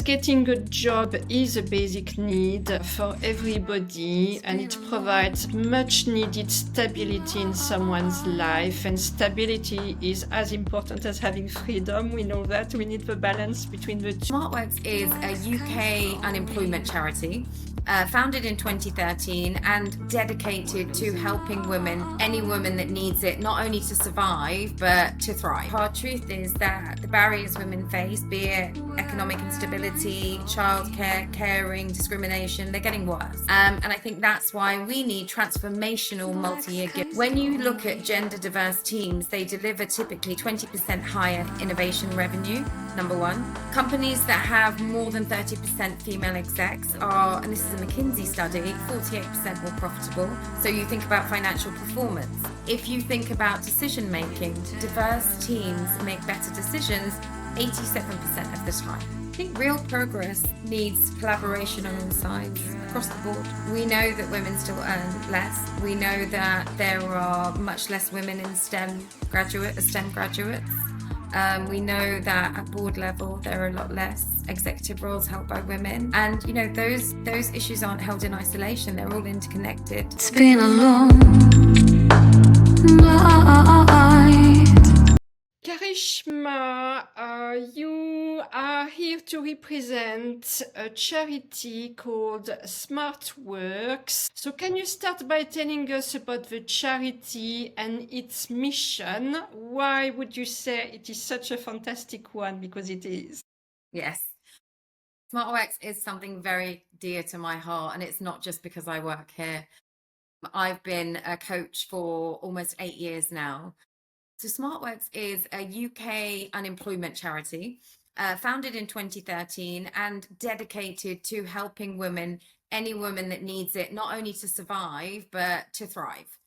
getting a job is a basic need for everybody, and it provides much needed stability in someone's life, and stability is as important as having freedom. We know that. We need the balance between the two. SmartWorks is a UK unemployment charity founded in 2013 and dedicated to helping women, any woman that needs it, not only to survive but to thrive. Our truth is that the barriers women face, be it economic instability, childcare, caring, discrimination, they're getting worse. And I think that's why we need transformational multi-year gifts. When you look at gender diverse teams, they deliver typically 20% higher innovation revenue, number one. Companies that have more than 30% female execs are, and this is a McKinsey study, 48% more profitable. So you think about financial performance. If you think about decision making, diverse teams make better decisions 87% of the time. I think real progress needs collaboration on all sides, across the board. We know that women still earn less. We know that there are much less women in STEM graduates. We know that at board level there are a lot less executive roles held by women, and you know those issues aren't held in isolation. They're all interconnected. It's been a long night. Karishma, you are here to represent a charity called SmartWorks. So can you start by telling us about the charity and its mission? Why would you say it is such a fantastic one? Because it is. Yes. SmartWorks is something very dear to my heart, and it's not just because I work here. I've been a coach for almost 8 years now. So SmartWorks is a UK unemployment charity founded in 2013 and dedicated to helping women, any woman that needs it, not only to survive, but to thrive.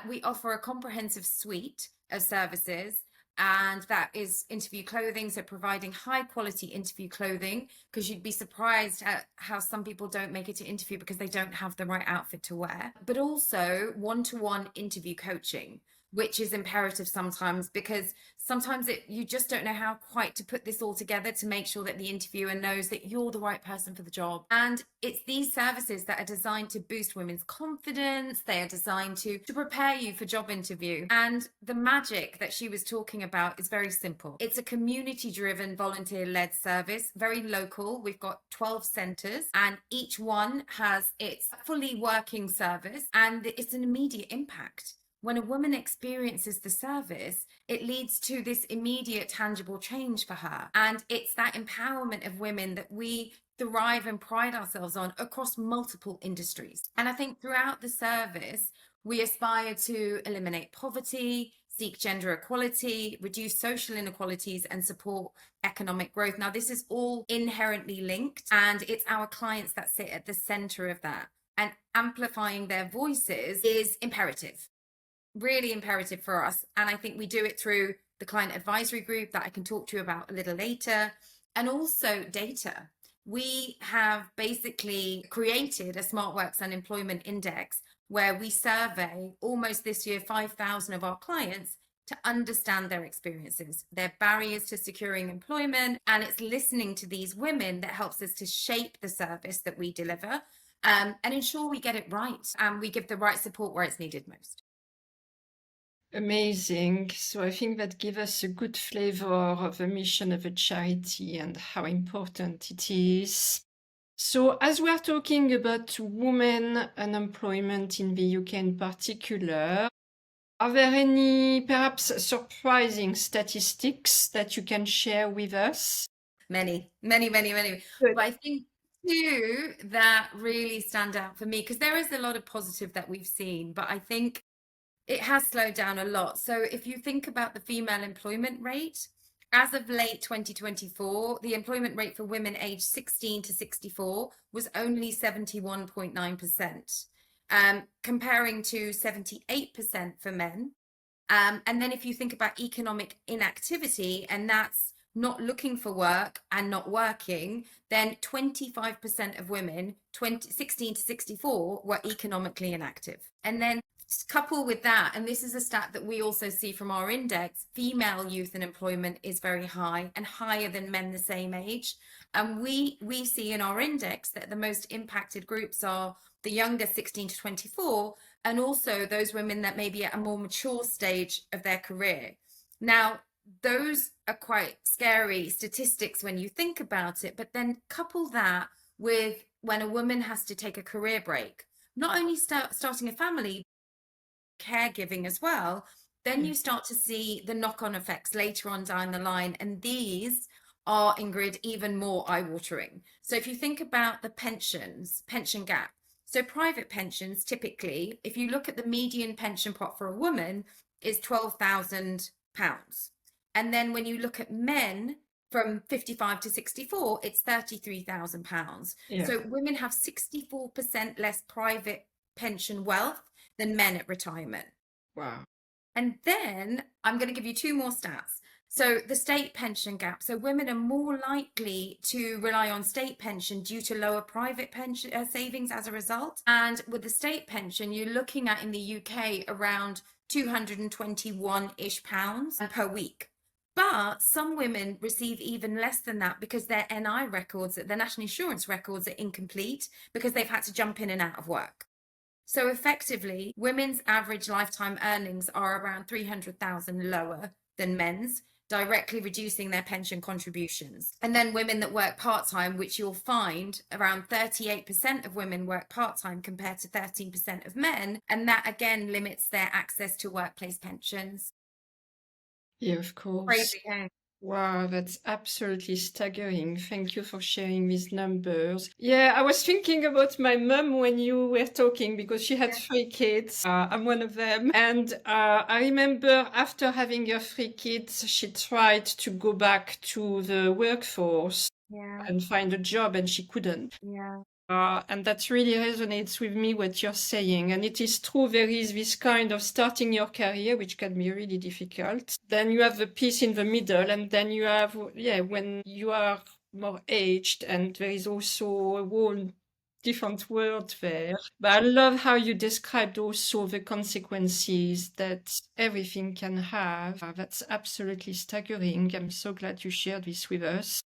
We offer a comprehensive suite of services, and that is interview clothing, so providing high quality interview clothing, because you'd be surprised at how some people don't make it to interview because they don't have the right outfit to wear, but also one-to-one interview coaching, which is imperative sometimes, because sometimes you just don't know how quite to put this all together to make sure that the interviewer knows that you're the right person for the job. And it's these services that are designed to boost women's confidence. They are designed to prepare you for job interview. And the magic that she was talking about is very simple. It's a community-driven, volunteer-led service, very local. We've got 12 centres, and each one has its fully working service, and it's an immediate impact. When a woman experiences the service, it leads to this immediate tangible change for her. And it's that empowerment of women that we thrive and pride ourselves on across multiple industries. And I think throughout the service, we aspire to eliminate poverty, seek gender equality, reduce social inequalities, and support economic growth. Now, this is all inherently linked, and it's our clients that sit at the center of that. And amplifying their voices is imperative. Really imperative for us. And I think we do it through the client advisory group that I can talk to you about a little later, and also data. We have basically created a SmartWorks Unemployment Index where we survey almost this year 5,000 of our clients to understand their experiences, their barriers to securing employment, and it's listening to these women that helps us to shape the service that we deliver and ensure we get it right and we give the right support where it's needed most. Amazing. So I think that gives us a good flavor of the mission of a charity and how important it is. So as we are talking about women unemployment in the UK in particular, are there any perhaps surprising statistics that you can share with us? Many. But I think two that really stand out for me, because there is a lot of positive that we've seen, but I think it has slowed down a lot. So if you think about the female employment rate, as of late 2024, the employment rate for women aged 16 to 64 was only 71.9%, comparing to 78% for men. And then if you think about economic inactivity, and that's not looking for work and not working, then 25% of women 16 to 64 were economically inactive. And then Couple with that, and this is a stat that we also see from our index, female youth unemployment is very high and higher than men the same age. And we see in our index that the most impacted groups are the younger 16 to 24, and also those women that may be at a more mature stage of their career. Now, those are quite scary statistics when you think about it, but then couple that with when a woman has to take a career break, not only starting a family, caregiving as well, then you start to see the knock-on effects later on down the line. And these are, Ingrid, even more eye-watering. So if you think about the pension gap, so private pensions, typically, if you look at the median pension pot for a woman, is £12,000. And then when you look at men from 55 to 64, it's £33,000. Yeah. So women have 64% less private pension wealth than men at retirement. Wow. And then I'm going to give you two more stats. So the state pension gap. So women are more likely to rely on state pension due to lower private pension savings as a result. And with the state pension, you're looking at in the UK around 221-ish pounds per week. But some women receive even less than that because their NI records, their national insurance records, are incomplete because they've had to jump in and out of work. So effectively, women's average lifetime earnings are around 300,000 lower than men's, directly reducing their pension contributions. And then women that work part-time, which you'll find around 38% of women work part-time compared to 13% of men. And that again limits their access to workplace pensions. Yeah, of course. Crazy, hey? Wow, that's absolutely staggering. Thank you for sharing these numbers. Yeah, I was thinking about my mum when you were talking because she had 3 kids. I'm one of them. And I remember after having her 3 kids, she tried to go back to the workforce and find a job, and she couldn't. And that really resonates with me what you're saying. And it is true, there is this kind of starting your career, which can be really difficult. Then you have the piece in the middle, and then you have, when you are more aged, and there is also a whole different world there. But I love how you described also the consequences that everything can have. That's absolutely staggering. I'm so glad you shared this with us.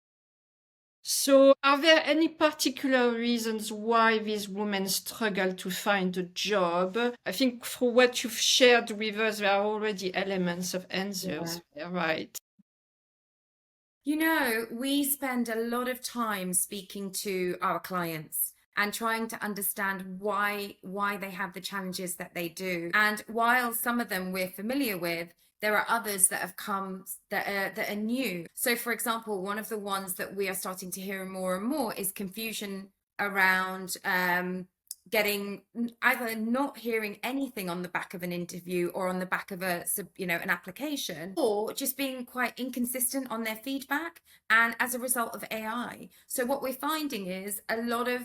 So, are there any particular reasons why these women struggle to find a job? I think for what you've shared with us, there are already elements of answers there, right? You know, we spend a lot of time speaking to our clients and trying to understand why they have the challenges that they do. And while some of them we're familiar with, there are others that have come that are new. So, for example, one of the ones that we are starting to hear more and more is confusion around getting either not hearing anything on the back of an interview or on the back of an application, or just being quite inconsistent on their feedback, and as a result of AI. So what we're finding is a lot of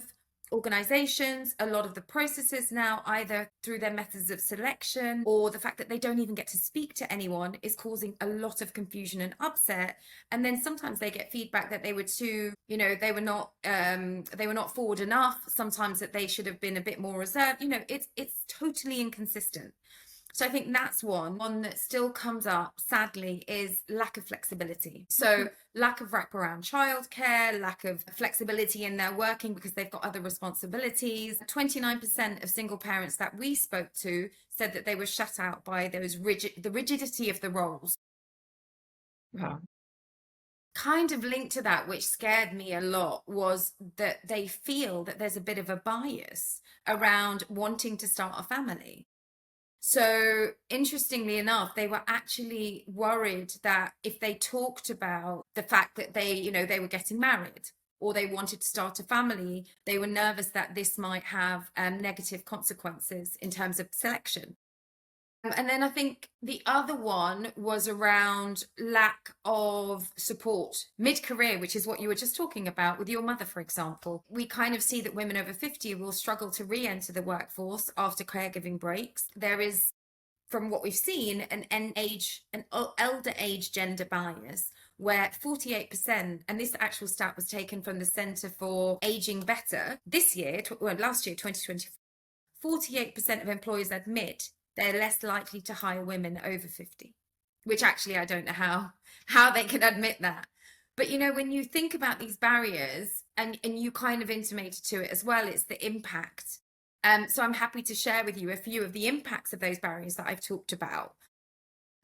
organizations, a lot of the processes now, either through their methods of selection or the fact that they don't even get to speak to anyone, is causing a lot of confusion and upset. And then sometimes they get feedback that they were too, they were not forward enough. Sometimes that they should have been a bit more reserved. It's totally inconsistent. So I think that's one that still comes up, sadly, is lack of flexibility. So lack of wraparound childcare, lack of flexibility in their working because they've got other responsibilities. 29% of single parents that we spoke to said that they were shut out by the rigidity of the roles. Wow. Kind of linked to that, which scared me a lot, was that they feel that there's a bit of a bias around wanting to start a family. So interestingly enough, they were actually worried that if they talked about the fact that they were getting married or they wanted to start a family, they were nervous that this might have negative consequences in terms of selection. And then I think the other one was around lack of support mid-career, which is what you were just talking about with your mother, for example. We kind of see that women over 50 will struggle to re-enter the workforce after caregiving breaks. There is, from what we've seen, an elder age gender bias, where 48%, and this actual stat was taken from the Centre for Aging Better last year, 2020, 48% of employers admit they're less likely to hire women over 50, which actually I don't know how they can admit that. But you know, when you think about these barriers, and you kind of intimated to it as well, it's the impact. So I'm happy to share with you a few of the impacts of those barriers that I've talked about.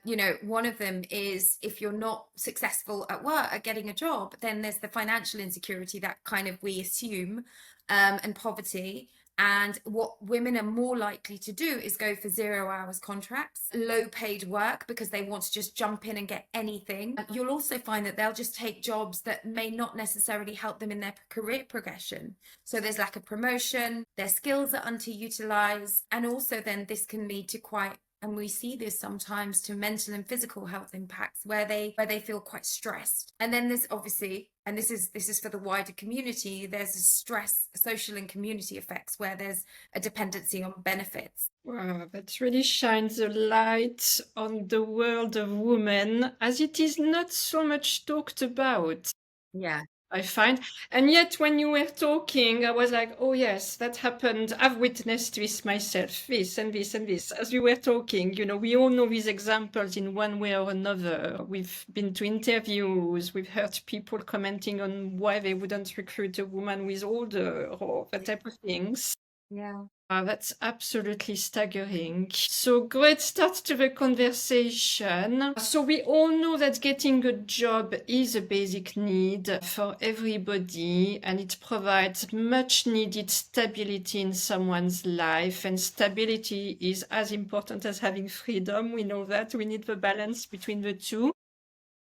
You know, one of them is if you're not successful at work at getting a job, then there's the financial insecurity that kind of we assume, and poverty. And what women are more likely to do is go for 0 hours contracts, low paid work, because they want to just jump in and get anything. You'll also find that they'll just take jobs that may not necessarily help them in their career progression. So there's lack of promotion, their skills are underutilized, and also then this can lead to quite, and we see this sometimes, to mental and physical health impacts where they feel quite stressed. And then there's obviously, and this is for the wider community, there's a stress, social and community effects where there's a dependency on benefits. Wow, that really shines a light on the world of women, as it is not so much talked about, Yeah. I find. And yet, when you were talking, I was like, oh, yes, that happened. I've witnessed this myself, this and this and this. As we were talking, you know, we all know these examples in one way or another. We've been to interviews, we've heard people commenting on why they wouldn't recruit a woman with older or that type of things. Yeah. That's absolutely staggering. So great start to the conversation. So we all know that getting a job is a basic need for everybody, and it provides much needed stability in someone's life. And stability is as important as having freedom. We know that. We need the balance between the two.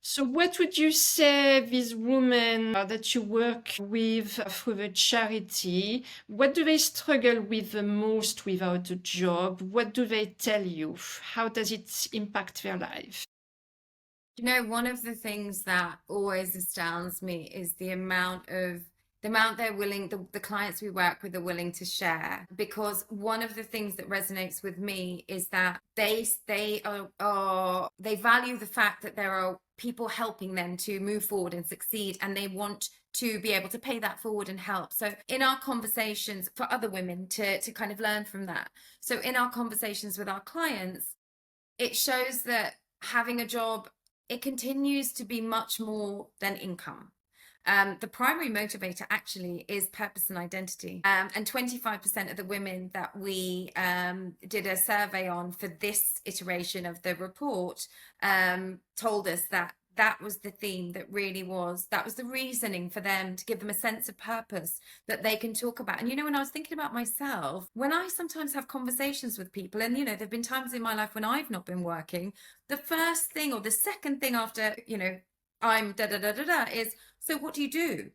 So what would you say these women that you work with through the charity, what do they struggle with the most without a job? What do they tell you? How does it impact their life? You know, one of the things that always astounds me is the amount they're willing, the clients we work with are willing to share. Because one of the things that resonates with me is that they value the fact that there are people helping them to move forward and succeed, and they want to be able to pay that forward and help. So in our conversations for other women to kind of learn from that. So in our conversations with our clients, it shows that having a job, it continues to be much more than income. The primary motivator actually is purpose and identity. And 25% of the women that we did a survey on for this iteration of the report told us that that was the theme, that was the reasoning for them, to give them a sense of purpose that they can talk about. And, you know, when I was thinking about myself, when I sometimes have conversations with people, and, you know, there've been times in my life when I've not been working, the first thing or the second thing after, you know, I'm is, so what do you do?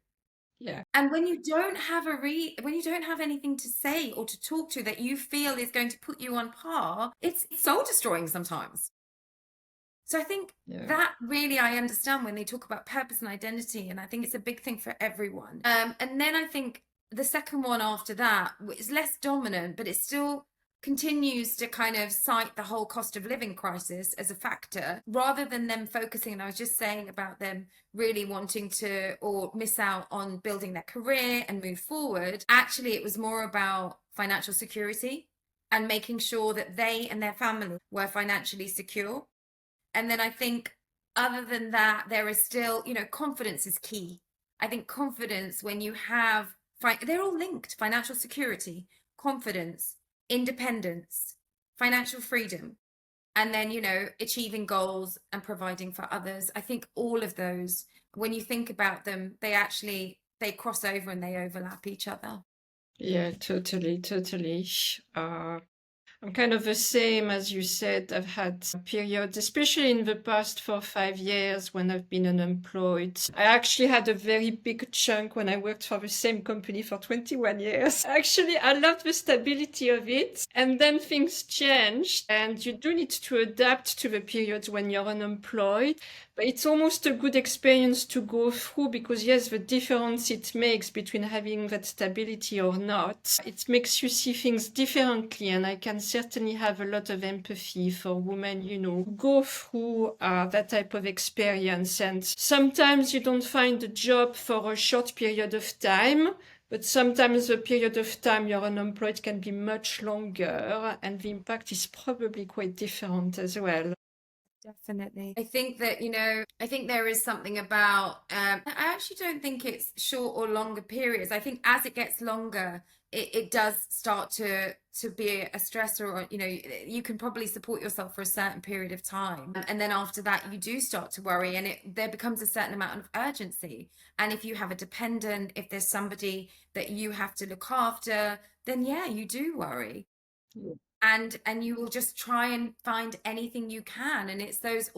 Yeah. And when you don't have when you don't have anything to say or to talk to that you feel is going to put you on par, it's soul destroying sometimes. So I think that really, I understand when they talk about purpose and identity, and I think it's a big thing for everyone. And then I think the second one after that is less dominant, but it still continues to kind of cite the whole cost of living crisis as a factor, rather than them focusing, and I was just saying about them really wanting to or miss out on building their career and move forward. Actually, it was more about financial security and making sure that they and their family were financially secure. And then I think other than that, there is still, you know, confidence is key. I think confidence, when you have, they're all linked: financial security, confidence, independence, financial freedom, and then, you know, achieving goals and providing for others. I think all of those, when you think about them, they cross over and they overlap each other. Yeah, totally. I'm kind of the same as you said. I've had periods, especially in the past 4 or 5 years, when I've been unemployed. I actually had a very big chunk when I worked for the same company for 21 years. Actually, I loved the stability of it. And then things changed, and you do need to adapt to the periods when you're unemployed. But it's almost a good experience to go through, because yes, the difference it makes between having that stability or not, it makes you see things differently. And I can certainly have a lot of empathy for women, you know, who go through that type of experience. And sometimes you don't find a job for a short period of time, But sometimes the period of time you're unemployed can be much longer, and the impact is probably quite different as well. Definitely. I think that, I think there is something about, I actually don't think it's short or longer periods. I think as it gets longer, it does start to be a stressor, or, you can probably support yourself for a certain period of time. And then after that, you do start to worry, and there becomes a certain amount of urgency. And if you have a dependent, if there's somebody that you have to look after, then yeah, you do worry. Yeah. And you will just try and find anything you can, and it's those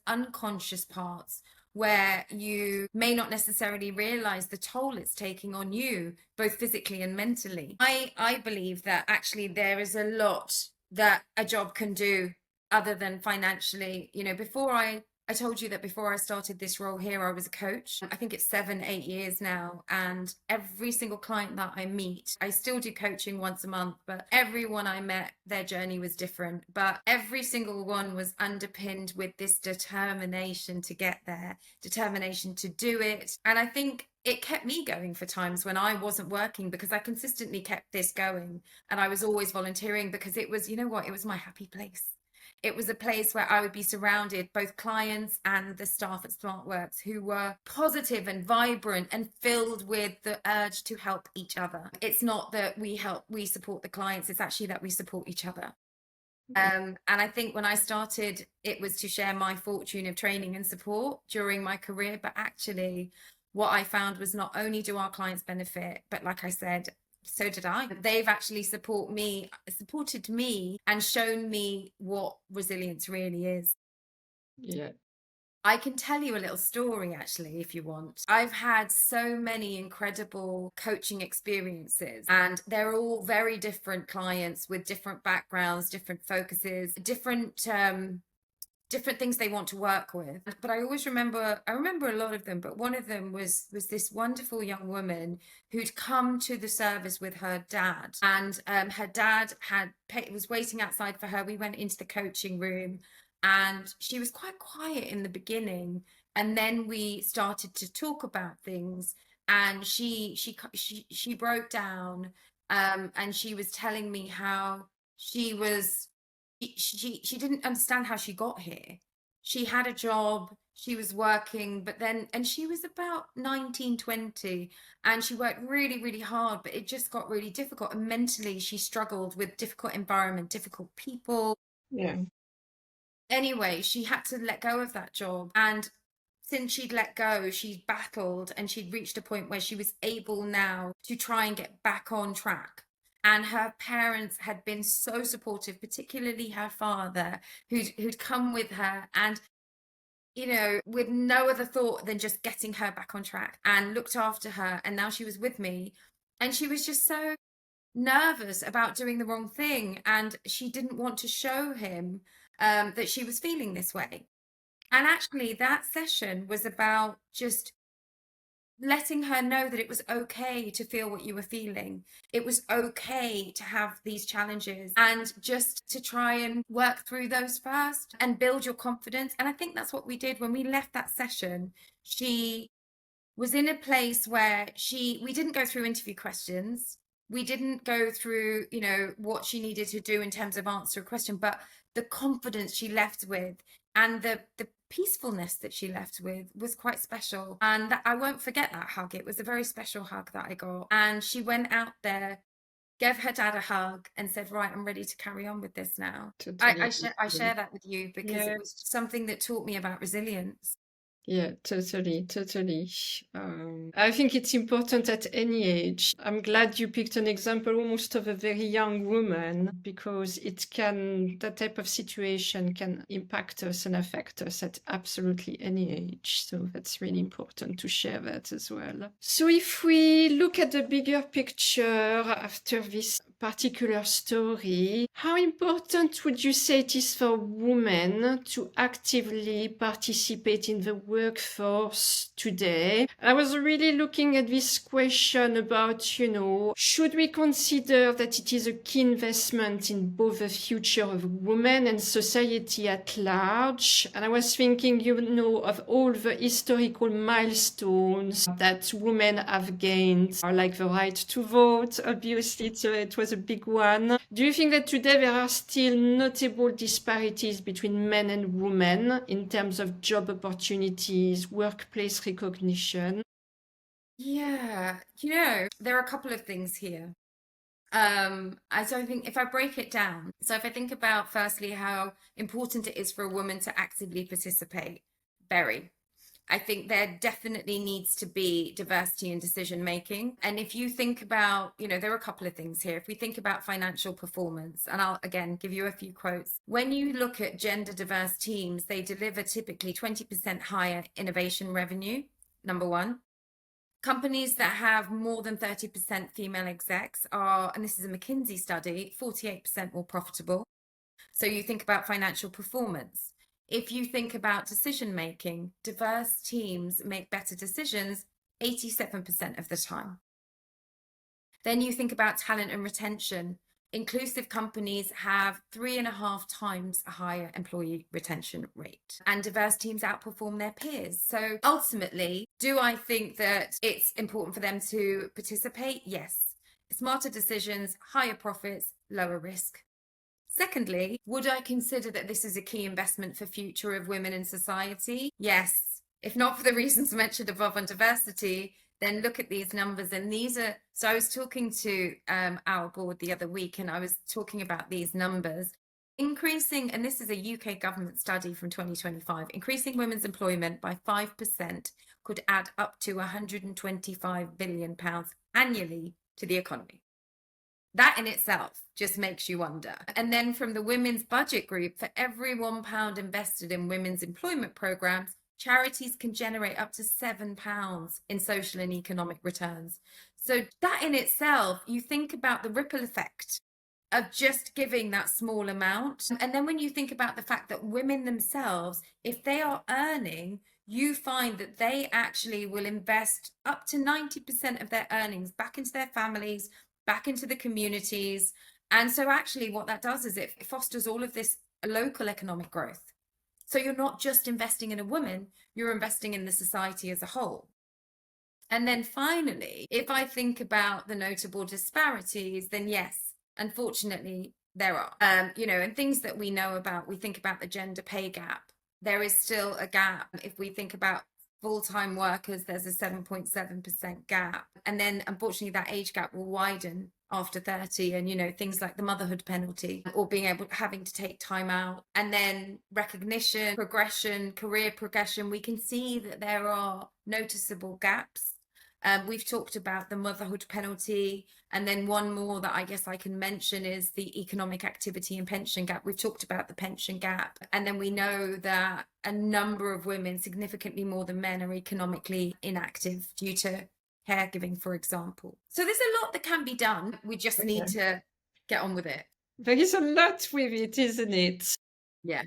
unconscious parts where you may not necessarily realize the toll it's taking on you, both physically and mentally. I believe that actually there is a lot that a job can do other than financially. Before I told you that before I started this role here, I was a coach. I think it's 7-8 years now. And every single client that I meet, I still do coaching once a month, but everyone I met, their journey was different. But every single one was underpinned with this determination to get there, determination to do it. And I think it kept me going for times when I wasn't working, because I consistently kept this going. And I was always volunteering because it was, it was my happy place. It was a place where I would be surrounded, both clients and the staff at SmartWorks, who were positive and vibrant and filled with the urge to help each other. It's not that we support the clients, it's actually that we support each other. And I think when I started, it was to share my fortune of training and support during my career. But actually, what I found was not only do our clients benefit, but like I said, so did I. They've actually supported me and shown me what resilience really is. Yeah. I can tell you a little story, actually, if you want. I've had so many incredible coaching experiences, and they're all very different clients with different backgrounds, different focuses, different things they want to work with. But I remember a lot of them, but one of them was this wonderful young woman who'd come to the service with her dad, and her dad was waiting outside for her. We went into the coaching room, and she was quite quiet in the beginning, and then we started to talk about things, and she broke down, and she was telling me how she didn't understand how she got here. She had a job, she was working, and she was about 19, 20, and she worked really, really hard, but it just got really difficult. And mentally, she struggled with difficult environment, difficult people. Yeah. Anyway, she had to let go of that job. And since she'd let go, she'd battled, and she'd reached a point where she was able now to try and get back on track. And her parents had been so supportive, particularly her father, who'd come with her and, with no other thought than just getting her back on track, and looked after her. And now she was with me, and she was just so nervous about doing the wrong thing. And she didn't want to show him that she was feeling this way. And actually, that session was about just letting her know that it was okay to feel what you were feeling. It was okay to have these challenges, and just to try and work through those first and build your confidence. And I think that's what we did when we left that session. She was in a place where we didn't go through interview questions. We didn't go through, what she needed to do in terms of answer a question, but the confidence she left with and the peacefulness that she left with was quite special. And I won't forget that hug. It was a very special hug that I got. And she went out there, gave her dad a hug, and said, right, I'm ready to carry on with this now. Totally. I share that with you because it was something that taught me about resilience. Yeah, totally. I think it's important at any age. I'm glad you picked an example almost of a very young woman, because that type of situation can impact us and affect us at absolutely any age. So that's really important to share that as well. So if we look at the bigger picture after this particular story. How important would you say it is for women to actively participate in the workforce today? I was really looking at this question about, should we consider that it is a key investment in both the future of women and society at large? And I was thinking, of all the historical milestones that women have gained, like the right to vote, obviously it was a big one. Do you think that today there are still notable disparities between men and women in terms of job opportunities, workplace recognition? Yeah, there are a couple of things here. So I think if I break it down, so if I think about firstly how important it is for a woman to actively participate, I think there definitely needs to be diversity in decision making. And if you think about, there are a couple of things here. If we think about financial performance, and I'll again give you a few quotes. When you look at gender diverse teams, they deliver typically 20% higher innovation revenue, number one. Companies that have more than 30% female execs are, and this is a McKinsey study, 48% more profitable. So you think about financial performance. If you think about decision making, diverse teams make better decisions 87% of the time. Then you think about talent and retention. Inclusive companies have 3.5 times a higher employee retention rate, and diverse teams outperform their peers. So ultimately, do I think that it's important for them to participate? Yes. Smarter decisions, higher profits, lower risk. Secondly, would I consider that this is a key investment for future of women in society? Yes. If not for the reasons mentioned above on diversity, then look at these numbers. And so I was talking to our board the other week, and I was talking about these numbers. Increasing, and this is a UK government study from 2025, increasing women's employment by 5% could add up to £125 billion annually to the economy. That in itself just makes you wonder. And then from the Women's Budget Group, for every £1 invested in women's employment programs, charities can generate up to £7 in social and economic returns. So that in itself, you think about the ripple effect of just giving that small amount. And then when you think about the fact that women themselves, if they are earning, you find that they actually will invest up to 90% of their earnings back into their families, back into the communities. And so actually what that does is it fosters all of this local economic growth. So you're not just investing in a woman, you're investing in the society as a whole. And then finally, if I think about the notable disparities, then yes, unfortunately, there are. And things that we know about, we think about the gender pay gap. There is still a gap. If we think about full-time workers, there's a 7.7% gap. And then unfortunately that age gap will widen after 30, and things like the motherhood penalty or having to take time out. And then recognition, progression, career progression, we can see that there are noticeable gaps. We've talked about the motherhood penalty, and then one more that I guess I can mention is the economic activity and pension gap. We've talked about the pension gap, and then we know that a number of women, significantly more than men, are economically inactive due to caregiving, for example. So there's a lot that can be done. We just need to get on with it. There is a lot with it, isn't it? Yeah.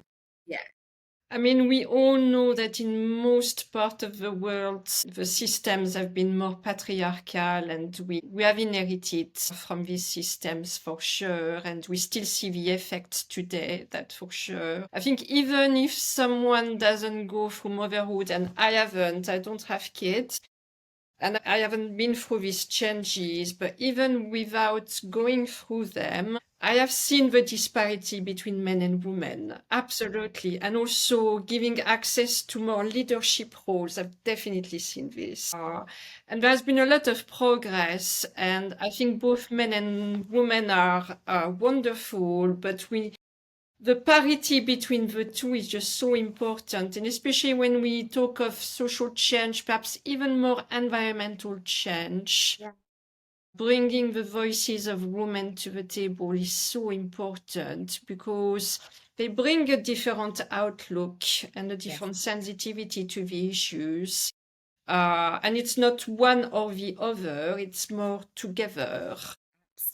I mean, we all know that in most parts of the world, the systems have been more patriarchal, and we have inherited from these systems for sure, and we still see the effects today, that for sure. I think even if someone doesn't go through motherhood, and I don't have kids, and I haven't been through these changes, but even without going through them, I have seen the disparity between men and women, absolutely. And also giving access to more leadership roles. I've definitely seen this. And there's been a lot of progress. And I think both men and women are wonderful, but the parity between the two is just so important. And especially when we talk of social change, perhaps even more environmental change. Yeah. Bringing the voices of women to the table is so important because they bring a different outlook and a different sensitivity to the issues. And it's not one or the other, it's more together.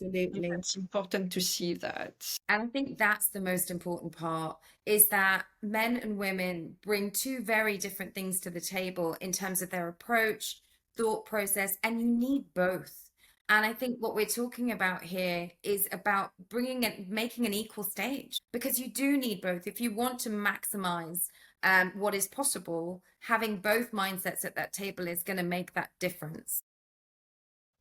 Absolutely. It's important to see that. And I think that's the most important part, is that men and women bring two very different things to the table in terms of their approach, thought process, and you need both. And I think what we're talking about here is about bringing it, making an equal stage, because you do need both. If you want to maximize what is possible, having both mindsets at that table is going to make that difference.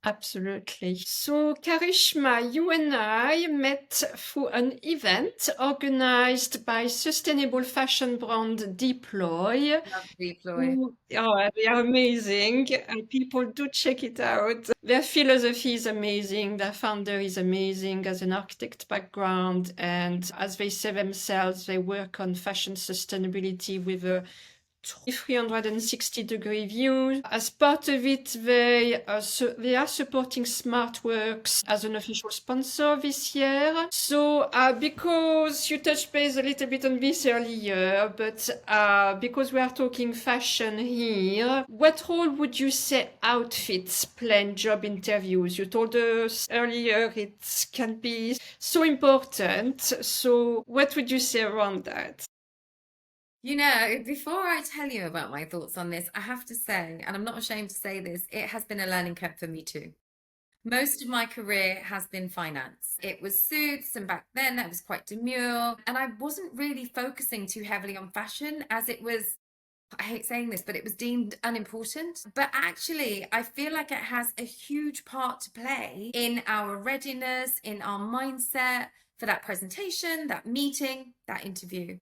Absolutely. So, Karishma, you and I met through an event organized by sustainable fashion brand Deploy. Love Deploy. Oh, they are amazing. And people do check it out. Their philosophy is amazing. Their founder is amazing, has an architect background. And as they say themselves, they work on fashion sustainability with a 360-degree view. As part of it, they are supporting SmartWorks as an official sponsor this year. So because you touched base a little bit on this earlier, but because we are talking fashion here, what role would you say outfits play in job interviews? You told us earlier it can be so important. So what would you say around that? You know, before I tell you about my thoughts on this, I have to say, and I'm not ashamed to say this, it has been a learning curve for me too. Most of my career has been finance. It was suits, and back then I was quite demure, and I wasn't really focusing too heavily on fashion as it was, I hate saying this, but it was deemed unimportant. But actually, I feel like it has a huge part to play in our readiness, in our mindset for that presentation, that meeting, that interview.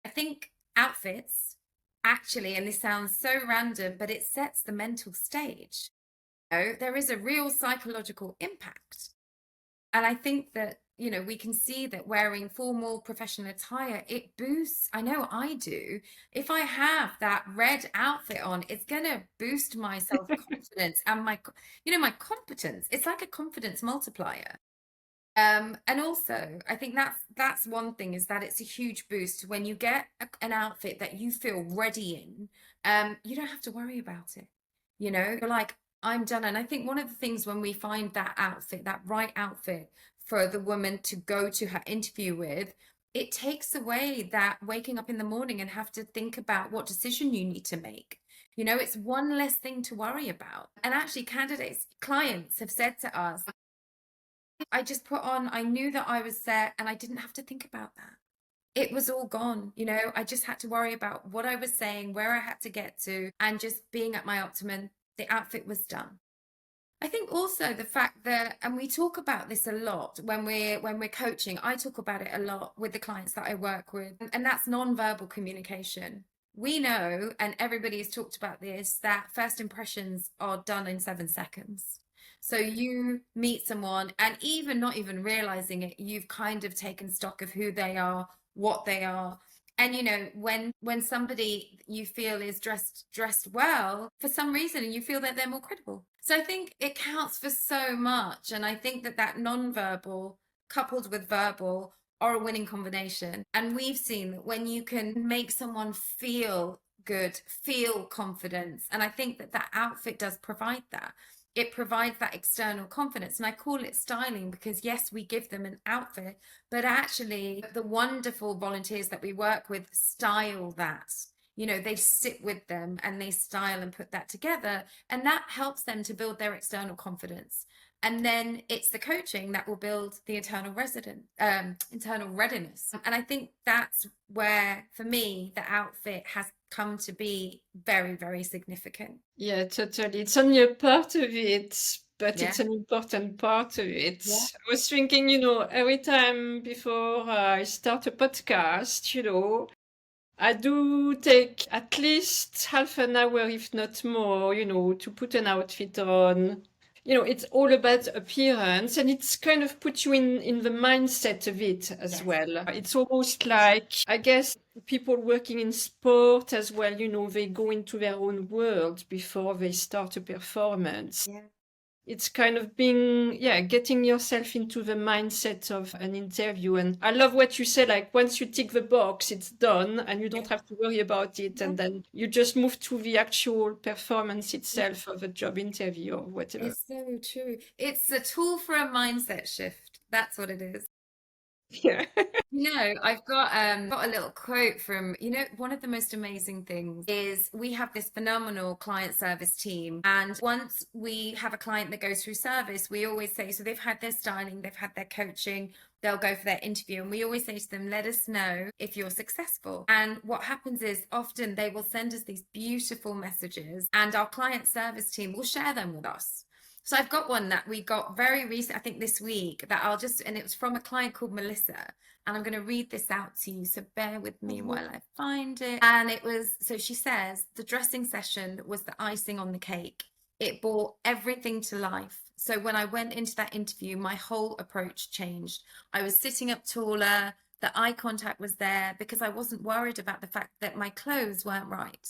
I think outfits actually, and this sounds so random, but it sets the mental stage. You know, there is a real psychological impact. And I think that, you know, we can see that wearing formal professional attire, it boosts, I know I do. If I have that red outfit on, it's going to boost my self-confidence and my, you know, my competence. It's like a confidence multiplier. And also, I think that's one thing, is that it's a huge boost when you get an outfit that you feel ready in. You don't have to worry about it. You know, you're like, I'm done. And I think one of the things when we find that outfit, that right outfit for the woman to go to her interview with, it takes away that waking up in the morning and have to think about what decision you need to make. You know, it's one less thing to worry about. And actually, candidates, clients have said to us, I just put on, I knew that I was set and I didn't have to think about that. It was all gone. You know, I just had to worry about what I was saying, where I had to get to, and just being at my optimum. The outfit was done. I think also the fact that, and we talk about this a lot when we're coaching, I talk about it a lot with the clients that I work with, and that's non-verbal communication. We know, and everybody has talked about this, that first impressions are done in 7 seconds. So you meet someone, and even not even realizing it, you've kind of taken stock of who they are, what they are. And you know, when somebody you feel is dressed well for some reason, and you feel that they're more credible. So I think it counts for so much. And I think that non-verbal coupled with verbal are a winning combination. And we've seen that when you can make someone feel good, feel confidence, and I think that outfit does provide that. It provides that external confidence. And I call it styling because, yes, we give them an outfit, but actually the wonderful volunteers that we work with style that. You know, they sit with them and they style and put that together. And that helps them to build their external confidence. And then it's the coaching that will build the internal readiness. And I think that's where, for me, the outfit has come to be very, very significant. Yeah, totally. It's only a part of it, but Yeah. it's an important part of it. Yeah. I was thinking, you know, every time before I start a podcast, you know, I do take at least half an hour, if not more, you know, to put an outfit on. You know, it's all about appearance, and it's kind of put you in the mindset of it as Yes. well. It's almost like, I guess, people working in sport as well, you know, they go into their own world before they start a performance. Yeah. It's kind of being, getting yourself into the mindset of an interview. And I love what you say, like once you tick the box, it's done and you don't have to worry about it. Yeah. And then you just move to the actual performance itself of a job interview or whatever. It's so true. It's a tool for a mindset shift. That's what it is. Yeah. I've got a little quote from, one of the most amazing things is we have this phenomenal client service team. And once we have a client that goes through service, we always say, so they've had their styling, they've had their coaching, they'll go for their interview. And we always say to them, let us know if you're successful. And what happens is often they will send us these beautiful messages and our client service team will share them with us. So I've got one that we got very recent, I think this week, and it was from a client called Melissa. And I'm going to read this out to you. So bear with me while I find it. And so she says, the dressing session was the icing on the cake. It brought everything to life. So when I went into that interview, my whole approach changed. I was sitting up taller. The eye contact was there because I wasn't worried about the fact that my clothes weren't right.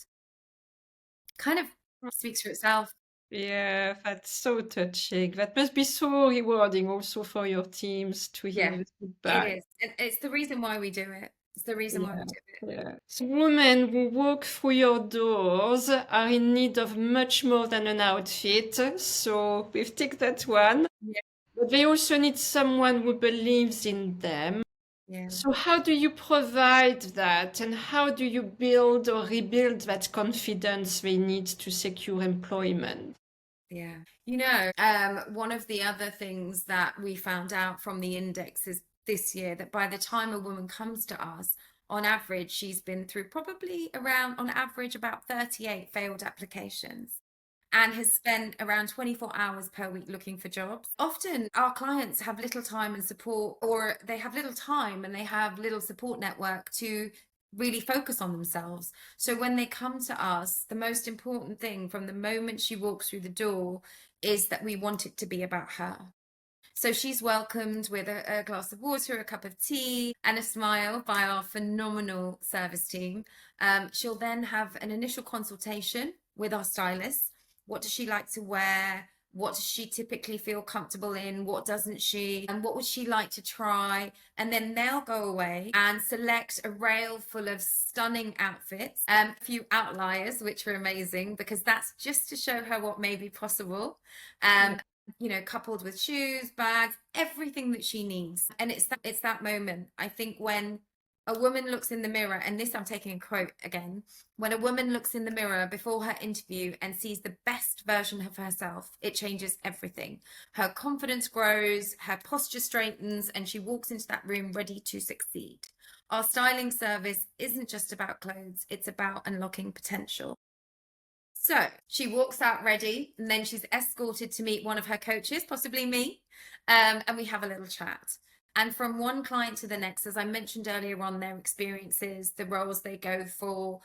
Kind of speaks for itself. Yeah, that's so touching. That must be so rewarding also for your teams to hear Yeah, the it feedback. is. It's the reason why we do it. It's the reason why we Yeah, do it. yeah. So women who walk through your doors are in need of much more than an outfit. So we've ticked that one. Yeah. But they also need someone who believes in them. Yeah. So how do you provide that? And how do you build or rebuild that confidence they need to secure employment? Yeah. One of the other things that we found out from the indexes this year, that by the time a woman comes to us, on average, she's been through probably around, on average, about 38 failed applications and has spent around 24 hours per week looking for jobs. Often our clients have little time and support, or they have little time and they have little support network to really focus on themselves. So when they come to us, the most important thing from the moment she walks through the door is that we want it to be about her. So she's welcomed with a glass of water, a cup of tea, and a smile by our phenomenal service team. She'll then have an initial consultation with our stylist. What does she like to wear? What does she typically feel comfortable in? What doesn't she? And what would she like to try? And then they'll go away and select a rail full of stunning outfits, a few outliers, which are amazing because that's just to show her what may be possible. Coupled with shoes, bags, everything that she needs. And it's that moment. I think when a woman looks in the mirror, and this I'm taking a quote again, when a woman looks in the mirror before her interview and sees the best version of herself, it changes everything. Her confidence grows, her posture straightens, and she walks into that room ready to succeed. Our styling service isn't just about clothes, it's about unlocking potential. So she walks out ready, and then she's escorted to meet one of her coaches, possibly me, and we have a little chat. And from one client to the next, as I mentioned earlier on, their experiences, the roles they go for,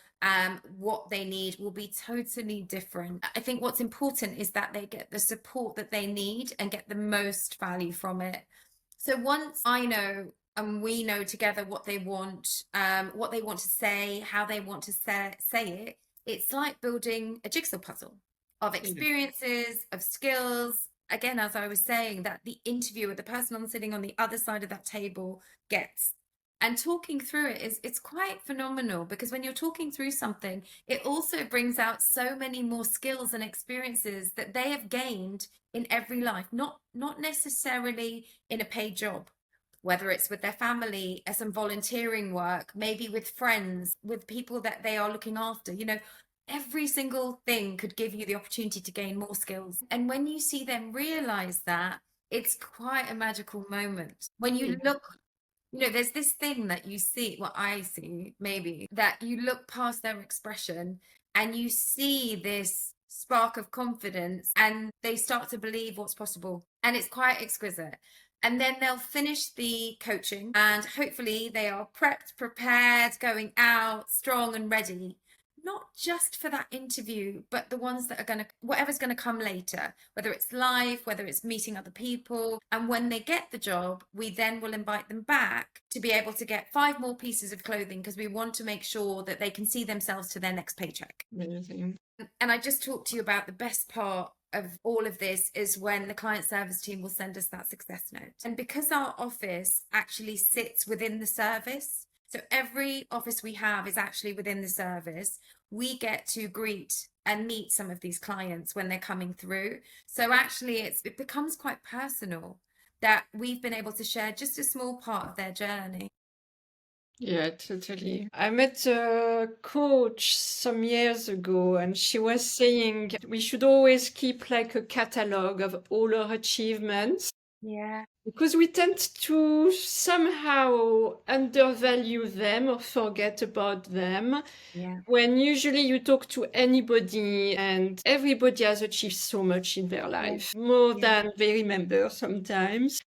what they need will be totally different. I think what's important is that they get the support that they need and get the most value from it. So once I know and we know together what they want to say, how they want to say it, it's like building a jigsaw puzzle of experiences, of skills. Again, as I was saying, that the interviewer, the person sitting on the other side of that table gets. And talking through it it's quite phenomenal because when you're talking through something, it also brings out so many more skills and experiences that they have gained in every life, not necessarily in a paid job, whether it's with their family, some volunteering work, maybe with friends, with people that they are looking after. Every single thing could give you the opportunity to gain more skills. And when you see them realize that, it's quite a magical moment. When you look, there's this thing that you see, well, I see maybe, that you look past their expression and you see this spark of confidence and they start to believe what's possible. And it's quite exquisite. And then they'll finish the coaching and hopefully they are prepped, prepared, going out strong and ready, not just for that interview, but the ones that are whatever's going to come later, whether it's live, whether it's meeting other people. And when they get the job, we then will invite them back to be able to get 5 more pieces of clothing because we want to make sure that they can see themselves to their next paycheck. Amazing. And I just talked to you about the best part of all of this is when the client service team will send us that success note. And because our office actually sits within the service, so every office we have is actually within the service, we get to greet and meet some of these clients when they're coming through. So actually it becomes quite personal that we've been able to share just a small part of their journey. Yeah, totally. I met a coach some years ago, and she was saying we should always keep like a catalog of all our achievements Yeah. because we tend to somehow undervalue them or forget about them. Yeah. When usually you talk to anybody and everybody has achieved so much in their life, more than they remember sometimes.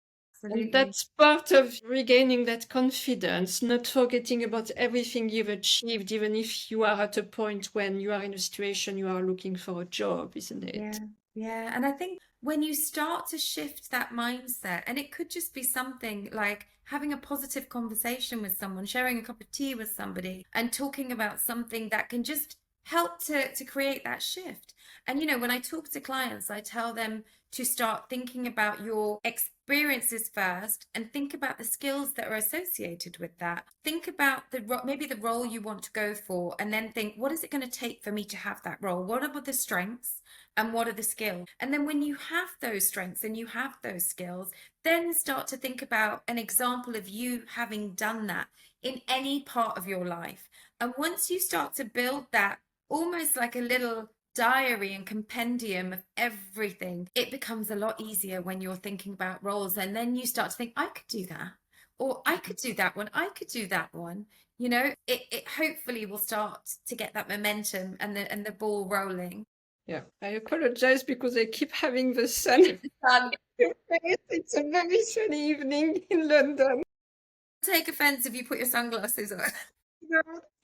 And Absolutely. that's part of regaining that confidence, not forgetting about everything you've achieved, even if you are at a point when you are in a situation you are looking for a job, isn't it? Yeah. Yeah. And I think when you start to shift that mindset, and it could just be something like having a positive conversation with someone, sharing a cup of tea with somebody, and talking about something that can just help to create that shift. And when I talk to clients, I tell them to start thinking about your experiences first and think about the skills that are associated with that. Think about maybe the role you want to go for, and then think, what is it going to take for me to have that role? What are the strengths? And what are the skills? And then when you have those strengths and you have those skills, then start to think about an example of you having done that in any part of your life. And once you start to build that almost like a little diary and compendium of everything, it becomes a lot easier when you're thinking about roles. And then you start to think, I could do that, or I could do that one, I could do that one. It hopefully will start to get that momentum and the ball rolling. Yeah, I apologize because I keep having the sun. It's a very sunny evening in London. Take offense if you put your sunglasses on.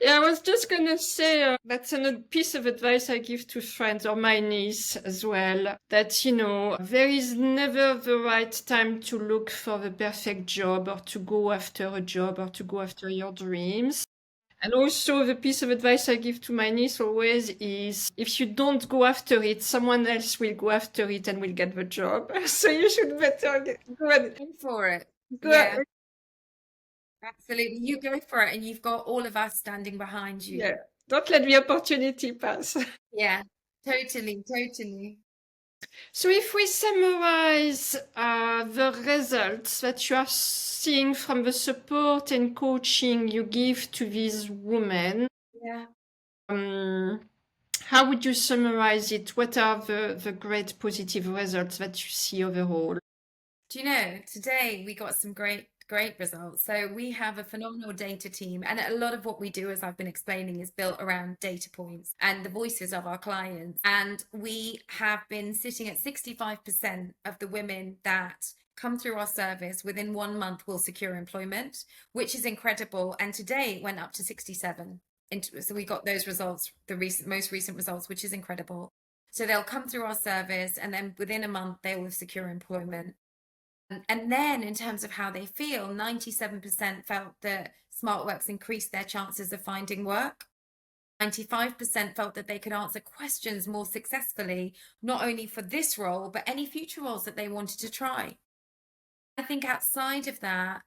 Yeah, I was just gonna say that's a piece of advice I give to friends or my niece as well. That there is never the right time to look for the perfect job or to go after a job or to go after your dreams. And also, the piece of advice I give to my niece always is if you don't go after it, someone else will go after it and will get the job. So you should better go for it. Go Yeah, absolutely. You go for it, and you've got all of us standing behind you. Yeah, don't let the opportunity pass. Yeah, totally. So if we summarize the results that you are seeing from the support and coaching you give to these women, Yeah. how would you summarize it? What are the great positive results that you see overall? Do you know, today we got some great results. So we have a phenomenal data team, and a lot of what we do, as I've been explaining, is built around data points and the voices of our clients. And we have been sitting at 65% of the women that come through our service within 1 month will secure employment, which is incredible. And today it went up to 67. So we got those results, most recent results, which is incredible. So they'll come through our service, and then within a month they will secure employment. And then in terms of how they feel, 97% felt that SmartWorks increased their chances of finding work. 95% felt that they could answer questions more successfully, not only for this role, but any future roles that they wanted to try. I think outside of that,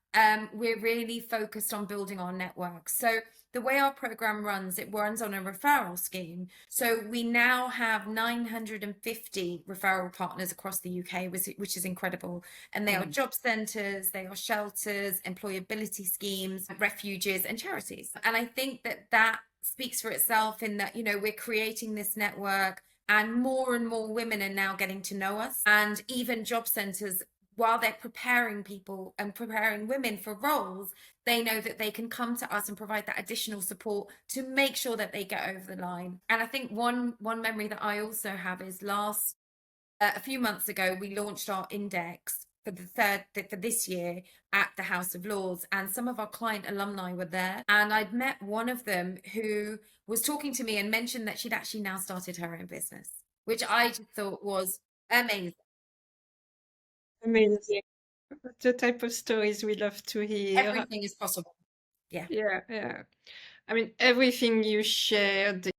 we're really focused on building our network. So the way our program runs, it runs on a referral scheme. So we now have 950 referral partners across the UK, which is incredible. And they are job centres, they are shelters, employability schemes, refuges and charities. And I think that speaks for itself in that, we're creating this network, and more women are now getting to know us. And even job centres, while they're preparing people and preparing women for roles, they know that they can come to us and provide that additional support to make sure that they get over the line. And I think one memory that I also have is a few months ago, we launched our index for this year at the House of Lords, and some of our client alumni were there. And I'd met one of them who was talking to me and mentioned that she'd actually now started her own business, which I just thought was amazing. Amazing. The type of stories we love to hear. Everything is possible. Yeah. Yeah. I mean, everything you shared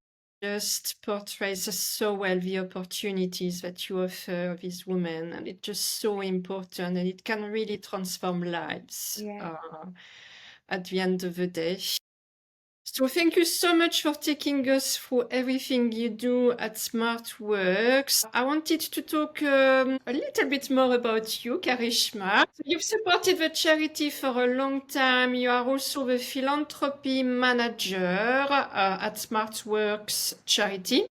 just portrays so well the opportunities that you offer these women, and it's just so important, and it can really transform lives at the end of the day. So thank you so much for taking us through everything you do at SmartWorks. I wanted to talk a little bit more about you, Karishma. You've supported the charity for a long time. You are also the Philanthropy Manager at SmartWorks charity.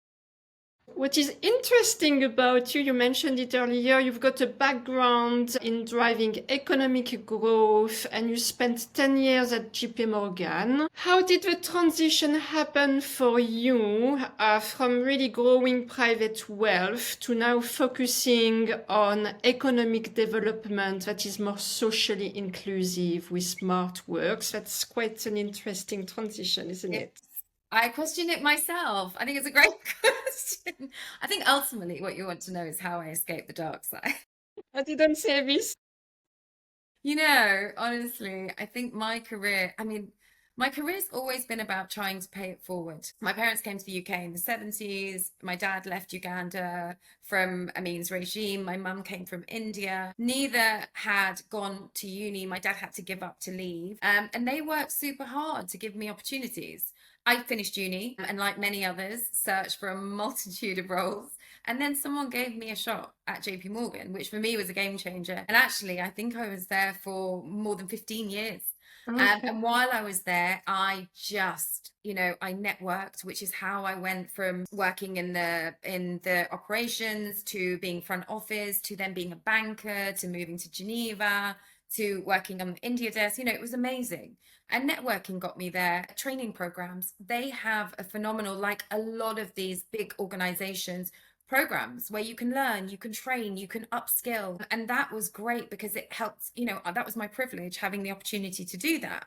What is interesting about you, you mentioned it earlier, you've got a background in driving economic growth and you spent 10 years at JP Morgan. How did the transition happen for you from really growing private wealth to now focusing on economic development that is more socially inclusive with SmartWorks? That's quite an interesting transition, isn't it? I question it myself. I think it's a great question. I think ultimately what you want to know is how I escaped the dark side. I didn't say this. You know, honestly, I think my career's always been about trying to pay it forward. My parents came to the UK in the 70s. My dad left Uganda from a means regime. My mum came from India. Neither had gone to uni. My dad had to give up to leave. And they worked super hard to give me opportunities. I finished uni and, like many others, searched for a multitude of roles. And then someone gave me a shot at JP Morgan, which for me was a game changer. And actually, I think I was there for more than 15 years. Okay. And while I was there, I just, I networked, which is how I went from working in the operations to being front office, to then being a banker, to moving to Geneva, to working on the India desk. It was amazing. And networking got me there. Training programs, they have a phenomenal, like a lot of these big organizations, programs where you can learn, you can train, you can upskill. And that was great because it helped, that was my privilege, having the opportunity to do that.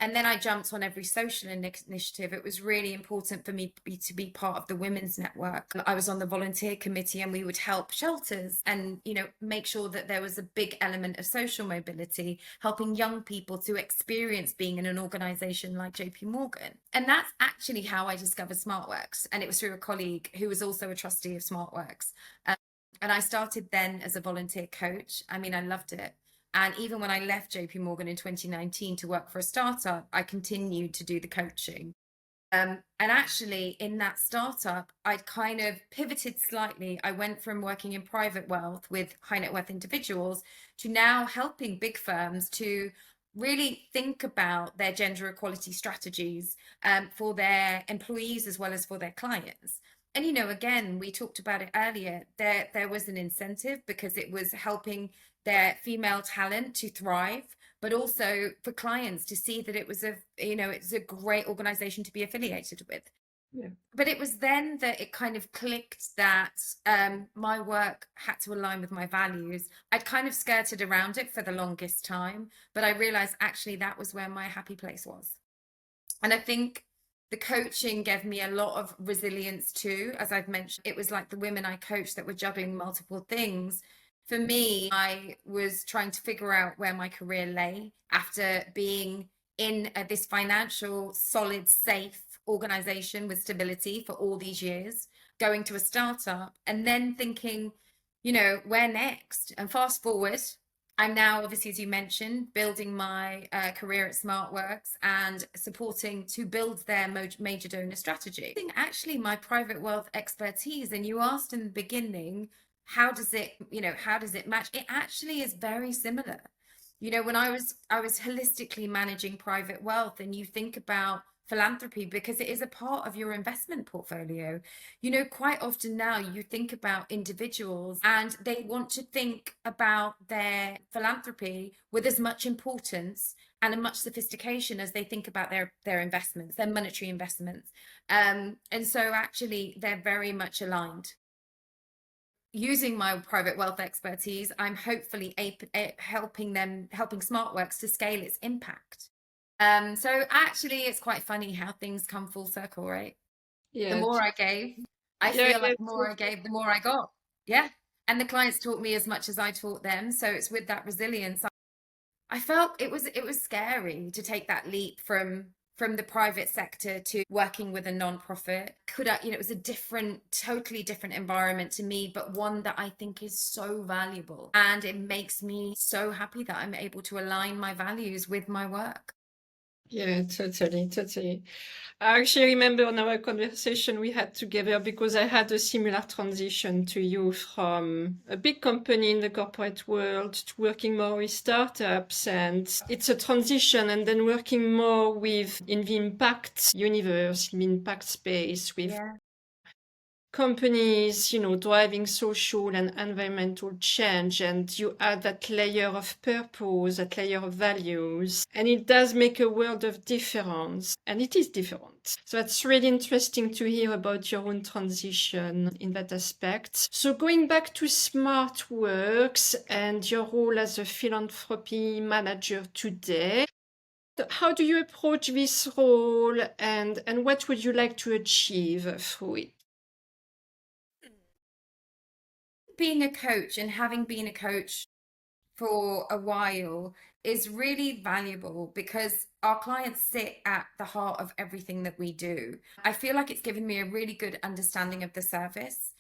And then I jumped on every social initiative. It was really important for me to be part of the women's network. I was on the volunteer committee and we would help shelters and, make sure that there was a big element of social mobility, helping young people to experience being in an organization like JP Morgan. And that's actually how I discovered SmartWorks. And it was through a colleague who was also a trustee of SmartWorks. And I started then as a volunteer coach. I loved it. And even when I left JP Morgan in 2019 to work for a startup, I continued to do the coaching. And actually, in that startup, I'd kind of pivoted slightly. I went from working in private wealth with high net worth individuals to now helping big firms to really think about their gender equality strategies for their employees as well as for their clients. And, again, we talked about it earlier, there was an incentive because it was helping their female talent to thrive, but also for clients to see that it was it's a great organization to be affiliated with. Yeah. But it was then that it kind of clicked that my work had to align with my values. I'd kind of skirted around it for the longest time, but I realized actually that was where my happy place was. And I think the coaching gave me a lot of resilience too. As I've mentioned, it was like the women I coached that were juggling multiple things. For me, I was trying to figure out where my career lay after being in this financial, solid, safe organization with stability for all these years, going to a startup and then thinking, where next? And fast forward, I'm now, obviously, as you mentioned, building my career at SmartWorks and supporting to build their major donor strategy. I think actually my private wealth expertise, and you asked in the beginning, how does it match? It actually is very similar. When I was holistically managing private wealth, and you think about philanthropy because it is a part of your investment portfolio. Quite often now you think about individuals and they want to think about their philanthropy with as much importance and as much sophistication as they think about their investments, their monetary investments. And so actually they're very much aligned. Using my private wealth expertise, I'm hopefully helping SmartWorks to scale its impact. So actually, it's quite funny how things come full circle, right? Yeah. The more I gave, I feel like the more I gave, the more I got. Yeah. And the clients taught me as much as I taught them. So it's with that resilience. I felt it was scary to take that leap from from the private sector to working with a non-profit. It was a totally different environment to me, but one that I think is so valuable. And it makes me so happy that I'm able to align my values with my work. Yeah, totally. I actually remember on our conversation we had together, because I had a similar transition to you from a big company in the corporate world to working more with startups. And it's a transition, and then working more in the impact universe, in the impact space, with companies, driving social and environmental change, and you add that layer of purpose, that layer of values, and it does make a world of difference, and it is different. So it's really interesting to hear about your own transition in that aspect. So going back to SmartWorks and your role as a philanthropy manager today, how do you approach this role, and what would you like to achieve through it? Being a coach and having been a coach for a while is really valuable because our clients sit at the heart of everything that we do. I feel like it's given me a really good understanding of the service.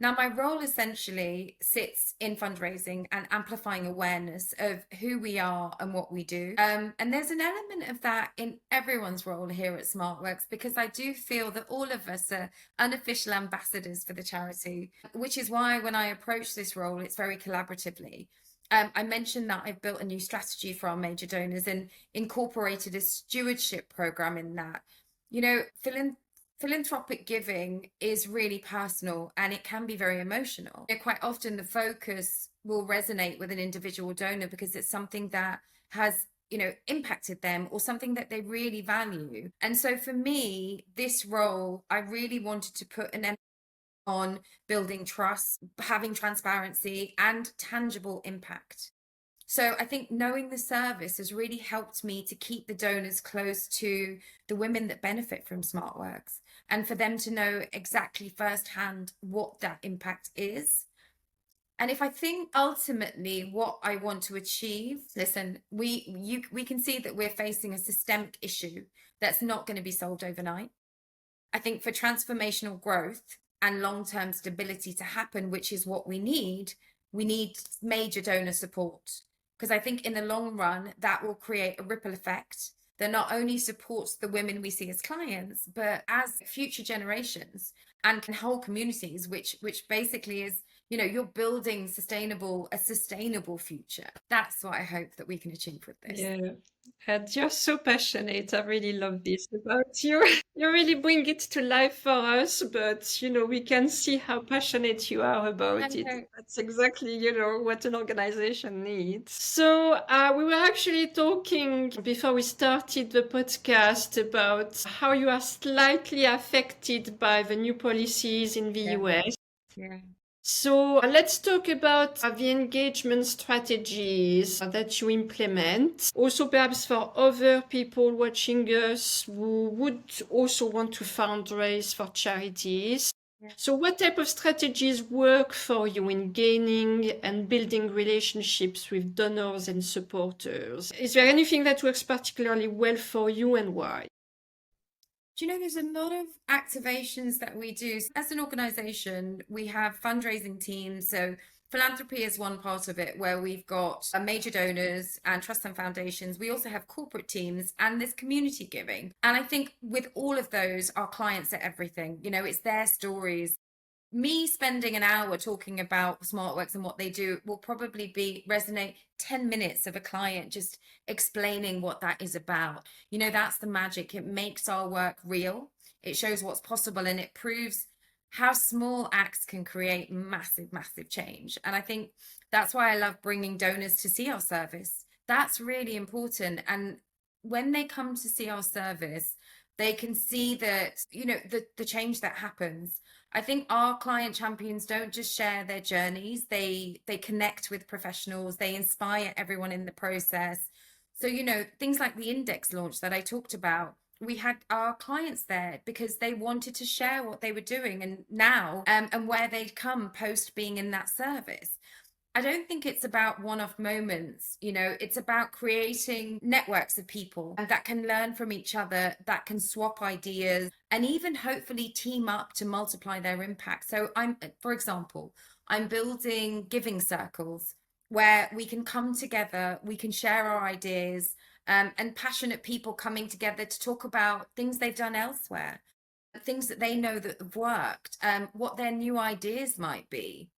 Now, my role essentially sits in fundraising and amplifying awareness of who we are and what we do. And there's an element of that in everyone's role here at SmartWorks, because I do feel that all of us are unofficial ambassadors for the charity, which is why when I approach this role, it's very collaboratively. I mentioned that I've built a new strategy for our major donors and incorporated a stewardship program in that. Philanthropic giving is really personal and it can be very emotional. Quite often the focus will resonate with an individual donor because it's something that has impacted them or something that they really value. And so for me, this role, I really wanted to put an emphasis on building trust, having transparency and tangible impact. So I think knowing the service has really helped me to keep the donors close to the women that benefit from SmartWorks, and for them to know exactly firsthand what that impact is. And if I think ultimately what I want to achieve, listen, we can see that we're facing a systemic issue that's not going to be solved overnight. I think for transformational growth and long-term stability to happen, which is what we need major donor support. Because I think in the long run, that will create a ripple effect that not only supports the women we see as clients, but as future generations and whole communities, which basically is, you're building a sustainable future. That's what I hope that we can achieve with this. Yeah, and you're so passionate. I really love this about you. You really bring it to life for us, but we can see how passionate you are about it. That's exactly, what an organization needs. So we were actually talking before we started the podcast about how you are slightly affected by the new policies in the US. Yeah. So let's talk about the engagement strategies that you implement. Also, perhaps for other people watching us who would also want to fundraise for charities. So what type of strategies work for you in gaining and building relationships with donors and supporters? Is there anything that works particularly well for you, and why? There's a lot of activations that we do. As an organization, we have fundraising teams. So philanthropy is one part of it, where we've got major donors and trusts and foundations. We also have corporate teams and this community giving. And I think with all of those, our clients are everything. It's their stories. Me spending an hour talking about SmartWorks and what they do will probably resonate 10 minutes of a client just explaining what that is about. That's the magic. It makes our work real. It shows what's possible, and it proves how small acts can create massive, massive change. And I think that's why I love bringing donors to see our service. That's really important. And when they come to see our service, they can see that, the change that happens. I think our client champions don't just share their journeys, they connect with professionals, they inspire everyone in the process. So, things like the index launch that I talked about, we had our clients there because they wanted to share what they were doing and now and where they'd come post being in that service. I don't think it's about one-off moments, it's about creating networks of people that can learn from each other, that can swap ideas, and even hopefully team up to multiply their impact. So for example, I'm building giving circles where we can come together, we can share our ideas, and passionate people coming together to talk about things they've done elsewhere, things that they know that have worked, what their new ideas might be.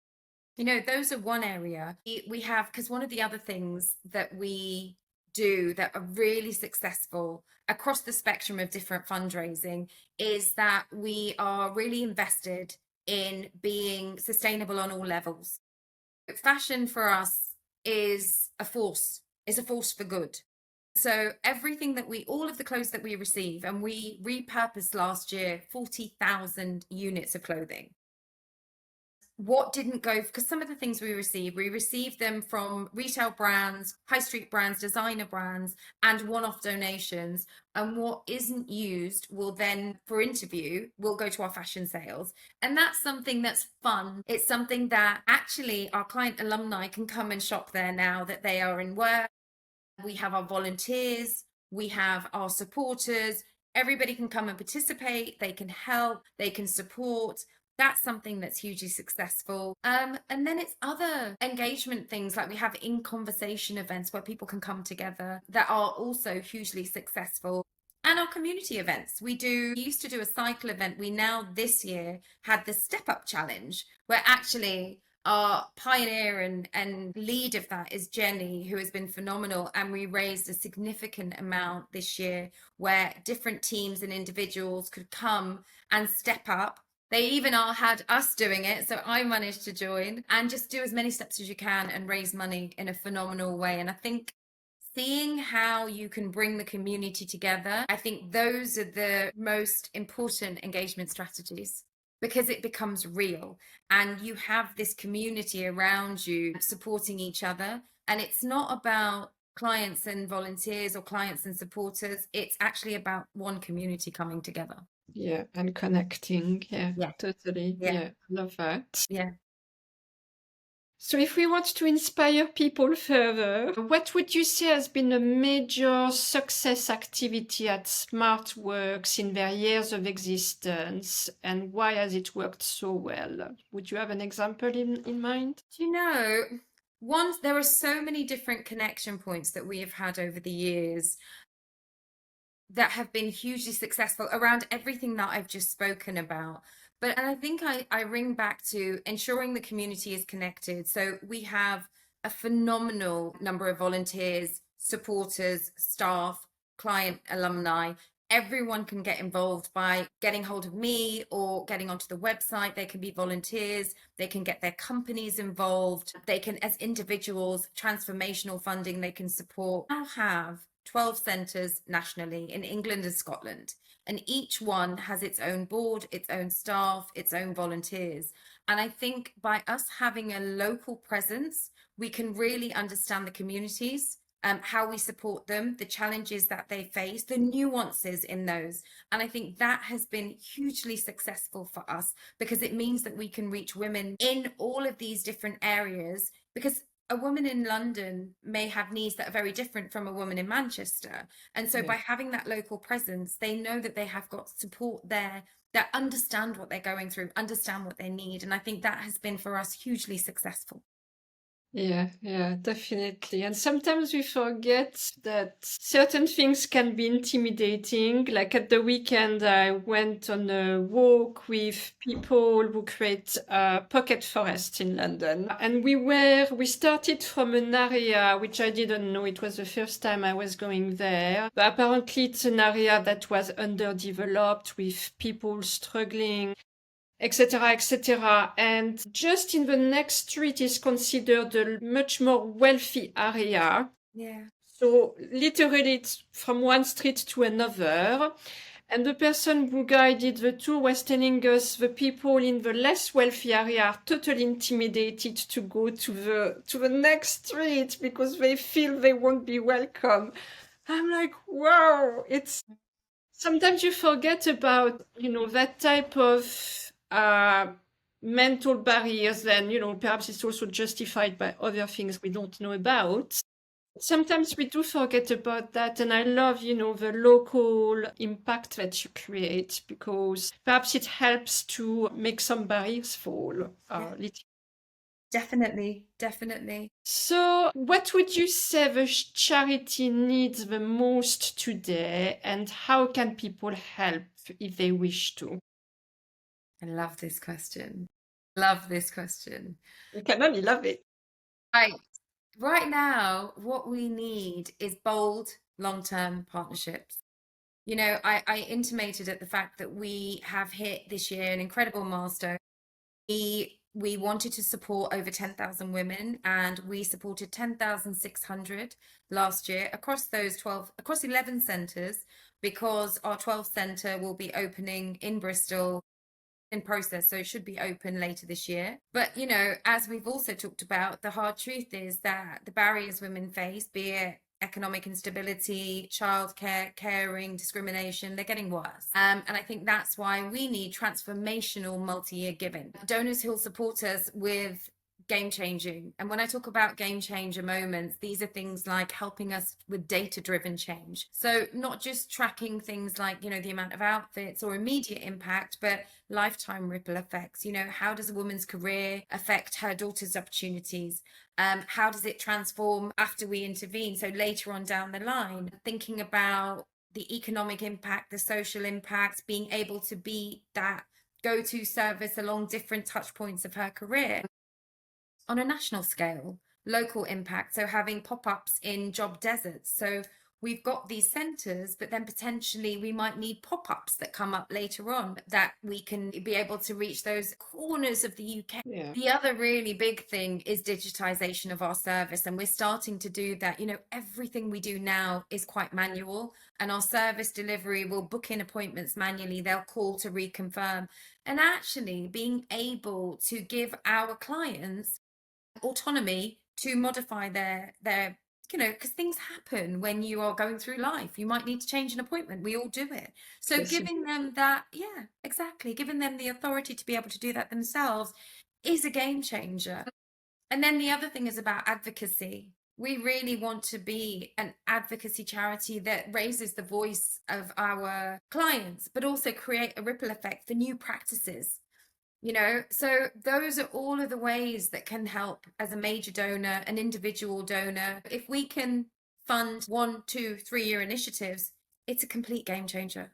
Those are one area. We have, because one of the other things that we do that are really successful across the spectrum of different fundraising is that we are really invested in being sustainable on all levels. Fashion for us is a force for good. So everything all of the clothes that we receive, and we repurposed last year 40,000 units of clothing. What didn't go, because some of the things we received them from retail brands, high street brands, designer brands, and one-off donations. And what isn't used will then, for interview, will go to our fashion sales. And that's something that's fun. It's something that actually our client alumni can come and shop there now that they are in work. We have our volunteers, we have our supporters. Everybody can come and participate. They can help, they can support. That's something that's hugely successful. And then it's other engagement things, like we have in conversation events where people can come together that are also hugely successful. And our community events. We used to do a cycle event. We now this year had the Step Up Challenge, where actually our pioneer and lead of that is Jenny, who has been phenomenal. And we raised a significant amount this year where different teams and individuals could come and step up. They even had us doing it, so I managed to join, and just do as many steps as you can and raise money in a phenomenal way. And I think seeing how you can bring the community together, I think those are the most important engagement strategies, because it becomes real and you have this community around you supporting each other. And it's not about clients and volunteers or clients and supporters. It's actually about one community coming together. Yeah, and connecting. Yeah, Yeah. totally. Yeah. Yeah, love that. Yeah. So if we want to inspire people further, what would you say has been a major success activity at SmartWorks in their years of existence, and why has it worked so well? Would you have an example in mind? There are so many different connection points that we have had over the years that have been hugely successful around everything that I've just spoken about. And I think I ring back to ensuring the community is connected. So we have a phenomenal number of volunteers, supporters, staff, client, alumni. Everyone can get involved by getting hold of me or getting onto the website. They can be volunteers. They can get their companies involved. They can, as individuals, transformational funding they can support. I have 12 centres nationally in England and Scotland, and each one has its own board, its own staff, its own volunteers. And I think by us having a local presence, we can really understand the communities, how we support them, the challenges that they face, the nuances in those. And I think that has been hugely successful for us, because it means that we can reach women in all of these different areas, because a woman in London may have needs that are very different from a woman in Manchester. And so by having that local presence, they know that they have got support there that understand what they're going through, understand what they need. And I think that has been for us hugely successful. Yeah, definitely. And sometimes we forget that certain things can be intimidating. Like at the weekend, I went on a walk with people who create pocket forests in London. And we started from an area which I didn't know. It was the first time I was going there. But apparently it's an area that was underdeveloped, with people struggling, etc., etc. And just in the next street is considered a much more wealthy area. Yeah. So literally it's from one street to another. And the person who guided the tour was telling us the people in the less wealthy area are totally intimidated to go to the next street because they feel they won't be welcome. I'm like, wow, it's sometimes you forget about, that type of mental barriers, then, perhaps it's also justified by other things we don't know about. Sometimes we do forget about that, and I love, the local impact that you create, because perhaps it helps to make some barriers fall. Definitely, definitely. So, what would you say the charity needs the most today, and how can people help if they wish to? I love this question. Love this question. Quand même, il love it. Right now, what we need is bold, long-term partnerships. I intimated at the fact that we have hit this year an incredible milestone. We wanted to support over 10,000 women, and we supported 10,600 last year across 11 centres, because our 12th centre will be opening in Bristol in process, so it should be open later this year. But as we've also talked about, the hard truth is that the barriers women face, be it economic instability, childcare, caring, discrimination, they're getting worse. And I think that's why we need transformational multi-year giving. Donors who'll support us with game changing. And when I talk about game changer moments, these are things like helping us with data driven change. So not just tracking things like, the amount of outfits or immediate impact, but lifetime ripple effects. How does a woman's career affect her daughter's opportunities? How does it transform after we intervene? So later on down the line, thinking about the economic impact, the social impact, being able to be that go-to service along different touch points of her career. On a national scale, local impact, so having pop-ups in job deserts. So we've got these centres, but then potentially we might need pop-ups that come up later on that we can be able to reach those corners of the UK. Yeah. The other really big thing is digitisation of our service, and we're starting to do that. Everything we do now is quite manual, and our service delivery will book in appointments manually. They'll call to reconfirm, and actually being able to give our clients autonomy to modify their because things happen when you are going through life. You might need to change an appointment. We all do it. So Yes. giving them that, exactly, giving them the authority to be able to do that themselves is a game changer. And then the other thing is about advocacy. We really want to be an advocacy charity that raises the voice of our clients, but also create a ripple effect for new practices. So those are all of the ways that can help as a major donor, an individual donor. If we can fund 1, 2, 3-year initiatives, it's a complete game changer.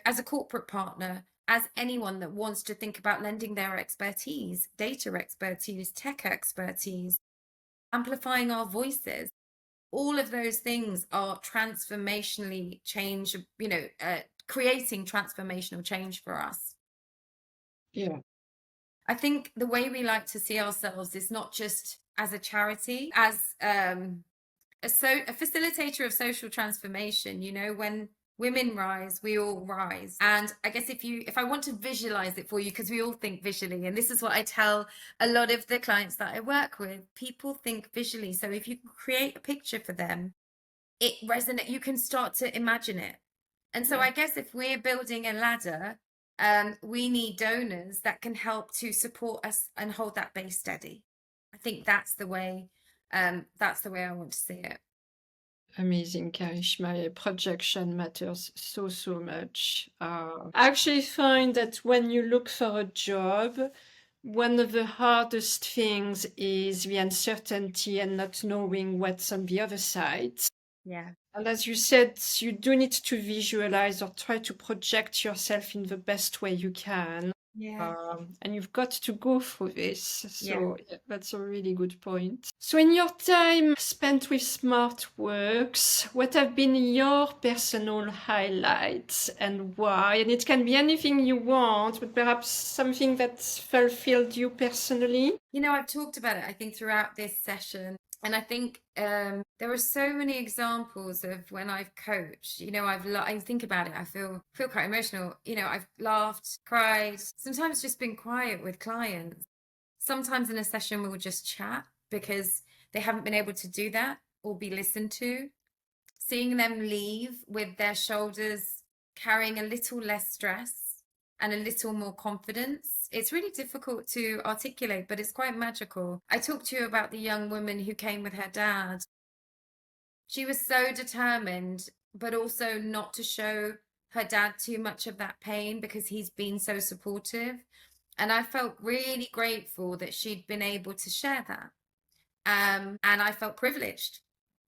As a corporate partner, as anyone that wants to think about lending their expertise, data expertise, tech expertise, amplifying our voices, all of those things are transformationally change, creating transformational change for us. Yeah. I think the way we like to see ourselves is not just as a charity, as a facilitator of social transformation. When women rise, we all rise. And I guess if I want to visualize it for you, because we all think visually, and this is what I tell a lot of the clients that I work with, people think visually. So if you create a picture for them, it resonates, you can start to imagine it. And so I guess if we're building a ladder, we need donors that can help to support us and hold that base steady. I think that's the way I want to see it. Amazing, Karishma. Projection matters so much. I actually find that when you look for a job, one of the hardest things is the uncertainty and not knowing what's on the other side. Yeah. And as you said, you do need to visualize or try to project yourself in the best way you can. Yeah. And you've got to go through this. So Yeah. that's a really good point. So in your time spent with SmartWorks, what have been your personal highlights and why? And it can be anything you want, but perhaps something that fulfilled you personally. I've talked about it, I think, throughout this session. And I think there are so many examples of when I've coached. I think about it, I feel quite emotional. I've laughed, cried, sometimes just been quiet with clients. Sometimes in a session we'll just chat because they haven't been able to do that or be listened to. Seeing them leave with their shoulders carrying a little less stress, and a little more confidence. It's really difficult to articulate, but it's quite magical. I talked to you about the young woman who came with her dad. She was so determined, but also not to show her dad too much of that pain because he's been so supportive. And I felt really grateful that she'd been able to share that. And I felt privileged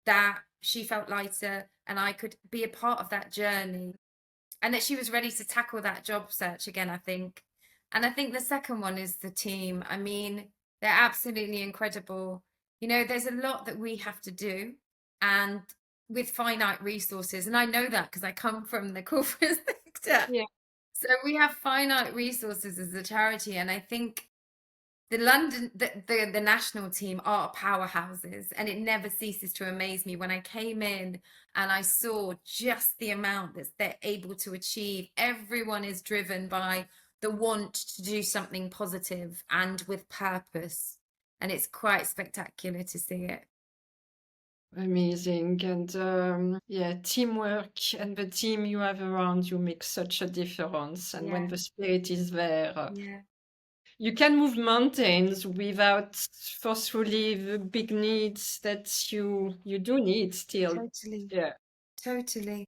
that she felt lighter and I could be a part of that journey, and that she was ready to tackle that job search again, I think. And I think the second one is the team. I mean, they're absolutely incredible. You know, there's a lot that we have to do, and with finite resources. And I know that because I come from the corporate sector. Yeah. So we have finite resources as a charity. And I think the national team are powerhouses, and it never ceases to amaze me when I came in and I saw just the amount that they're able to achieve. Everyone is driven by the want to do something positive and with purpose, and it's quite spectacular to see it. Amazing. And yeah, teamwork and the team you have around you makes such a difference. And when Yeah, the spirit is there, yeah, you can move mountains without forcefully the big needs that you do need still. totally, Yeah. totally.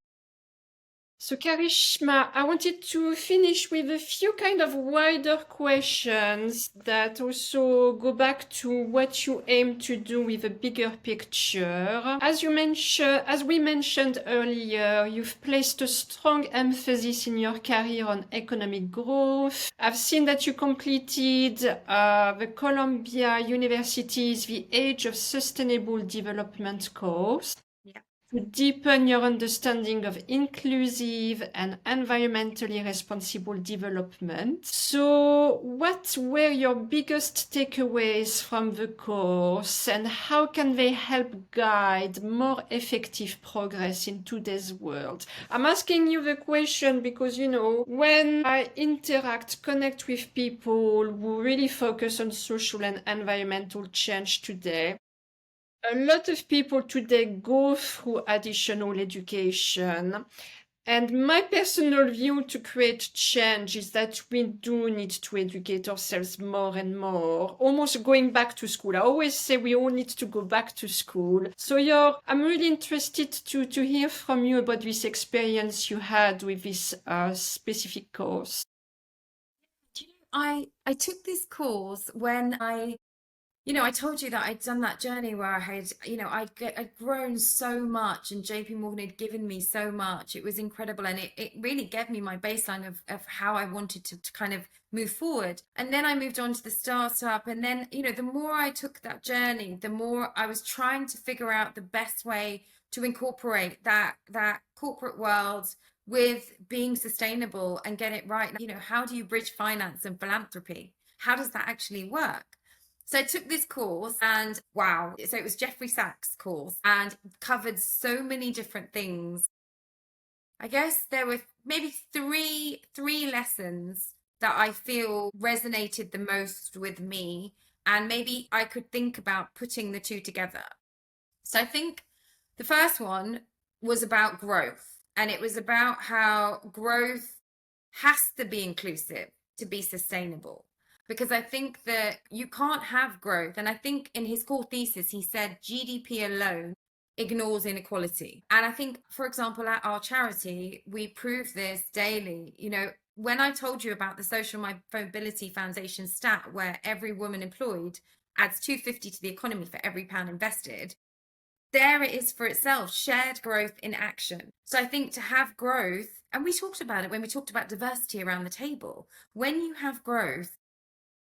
So Karishma, I wanted to finish with a few kind of wider questions that also go back to what you aim to do with a bigger picture. As we mentioned earlier, you've placed a strong emphasis in your career on economic growth. I've seen that you completed the Columbia University's The Age of Sustainable Development course Yeah. to deepen your understanding of inclusive and environmentally responsible development. So, what were your biggest takeaways from the course, and how can they help guide more effective progress in today's world? I'm asking you the question because, when I connect with people who really focus on social and environmental change today, a lot of people today go through additional education. And my personal view to create change is that we do need to educate ourselves more and more, almost going back to school. I always say we all need to go back to school. So I'm really interested to hear from you about this experience you had with this specific course. Do you know, I took this course when I told you that I'd done that journey where I had, I'd grown so much, and JP Morgan had given me so much. It was incredible. And it really gave me my baseline of how I wanted to kind of move forward. And then I moved on to the startup. And then, the more I took that journey, the more I was trying to figure out the best way to incorporate that corporate world with being sustainable and get it right. How do you bridge finance and philanthropy? How does that actually work? So I took this course, and wow, so it was Jeffrey Sachs' course and covered so many different things. I guess there were maybe three lessons that I feel resonated the most with me, and maybe I could think about putting the two together. So I think the first one was about growth, and it was about how growth has to be inclusive to be sustainable. Because I think that you can't have growth. And I think in his core thesis, he said GDP alone ignores inequality. And I think, for example, at our charity, we prove this daily. When I told you about the Social Mobility Foundation stat, where every woman employed adds 250 to the economy for every pound invested, there it is for itself, shared growth in action. So I think to have growth, and we talked about it when we talked about diversity around the table, when you have growth,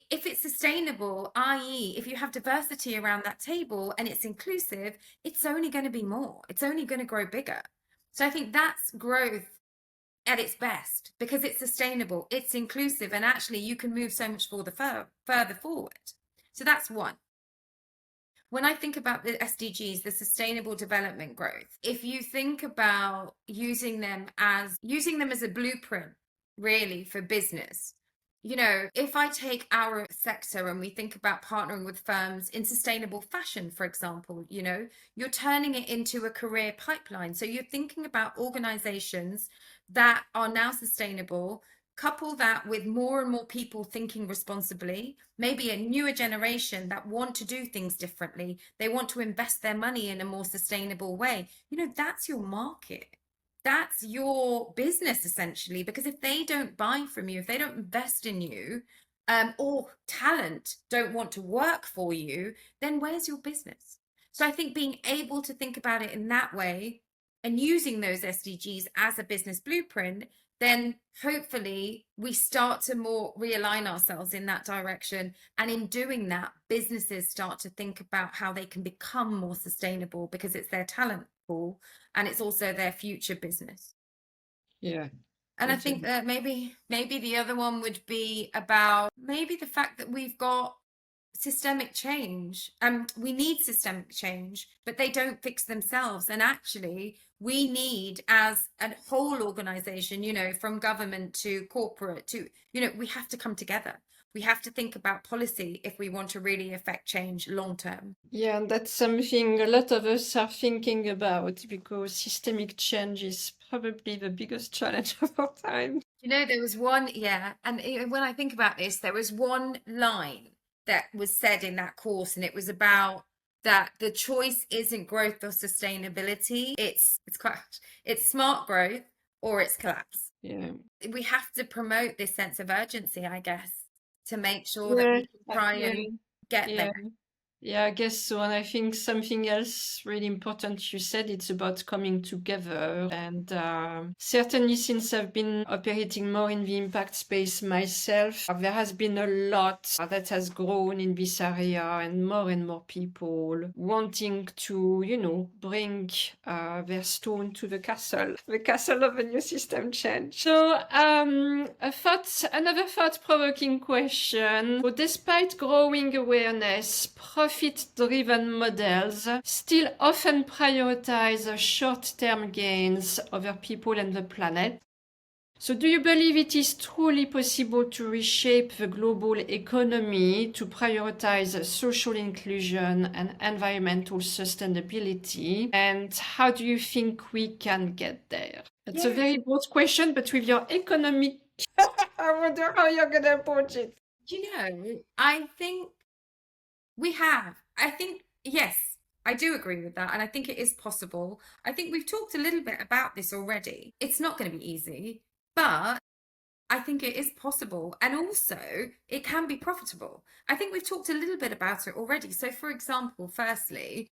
if it's sustainable, i.e., if you have diversity around that table and it's inclusive, it's only going to be more. It's only going to grow bigger. So I think that's growth at its best, because it's sustainable, it's inclusive, and actually you can move so much further forward. So that's one. When I think about the SDGs, the sustainable development growth, if you think about using them as a blueprint, really, for business, if I take our sector and we think about partnering with firms in sustainable fashion, for example, you're turning it into a career pipeline. So you're thinking about organizations that are now sustainable, couple that with more and more people thinking responsibly, maybe a newer generation that want to do things differently, they want to invest their money in a more sustainable way, that's your market. That's your business essentially, because if they don't buy from you, if they don't invest in you, or talent don't want to work for you, then where's your business? So I think being able to think about it in that way and using those SDGs as a business blueprint, then hopefully we start to more realign ourselves in that direction. And in doing that, businesses start to think about how they can become more sustainable because it's their talent pool and it's also their future business. Yeah. And I think that maybe the other one would be about maybe the fact that we've got systemic change. We need systemic change, but they don't fix themselves. And actually, we need, as a whole organization, from government to corporate to, we have to come together. We have to think about policy if we want to really affect change long term. Yeah, and that's something a lot of us are thinking about, because systemic change is probably the biggest challenge of our time. There was one, and when I think about this, there was one line that was said in that course, and it was about that the choice isn't growth or sustainability. It's smart growth or it's collapse. Yeah. We have to promote this sense of urgency, I guess, to make sure that we can try and get there. Yeah, I guess so. And I think something else really important you said, it's about coming together. And certainly since I've been operating more in the impact space myself, there has been a lot that has grown in this area, and more people wanting to, bring their stone to the castle of a new system change. So another thought-provoking question. So despite growing awareness, profit-driven models still often prioritize short-term gains over people and the planet. So do you believe it is truly possible to reshape the global economy to prioritize social inclusion and environmental sustainability? And how do you think we can get there? It's a very broad question, but with your economic, I wonder how you're going to approach it. I think yes, I do agree with that. And I think it is possible. I think we've talked a little bit about this already. It's not going to be easy, but I think it is possible. And also, it can be profitable. I think we've talked a little bit about it already. So, for example, firstly,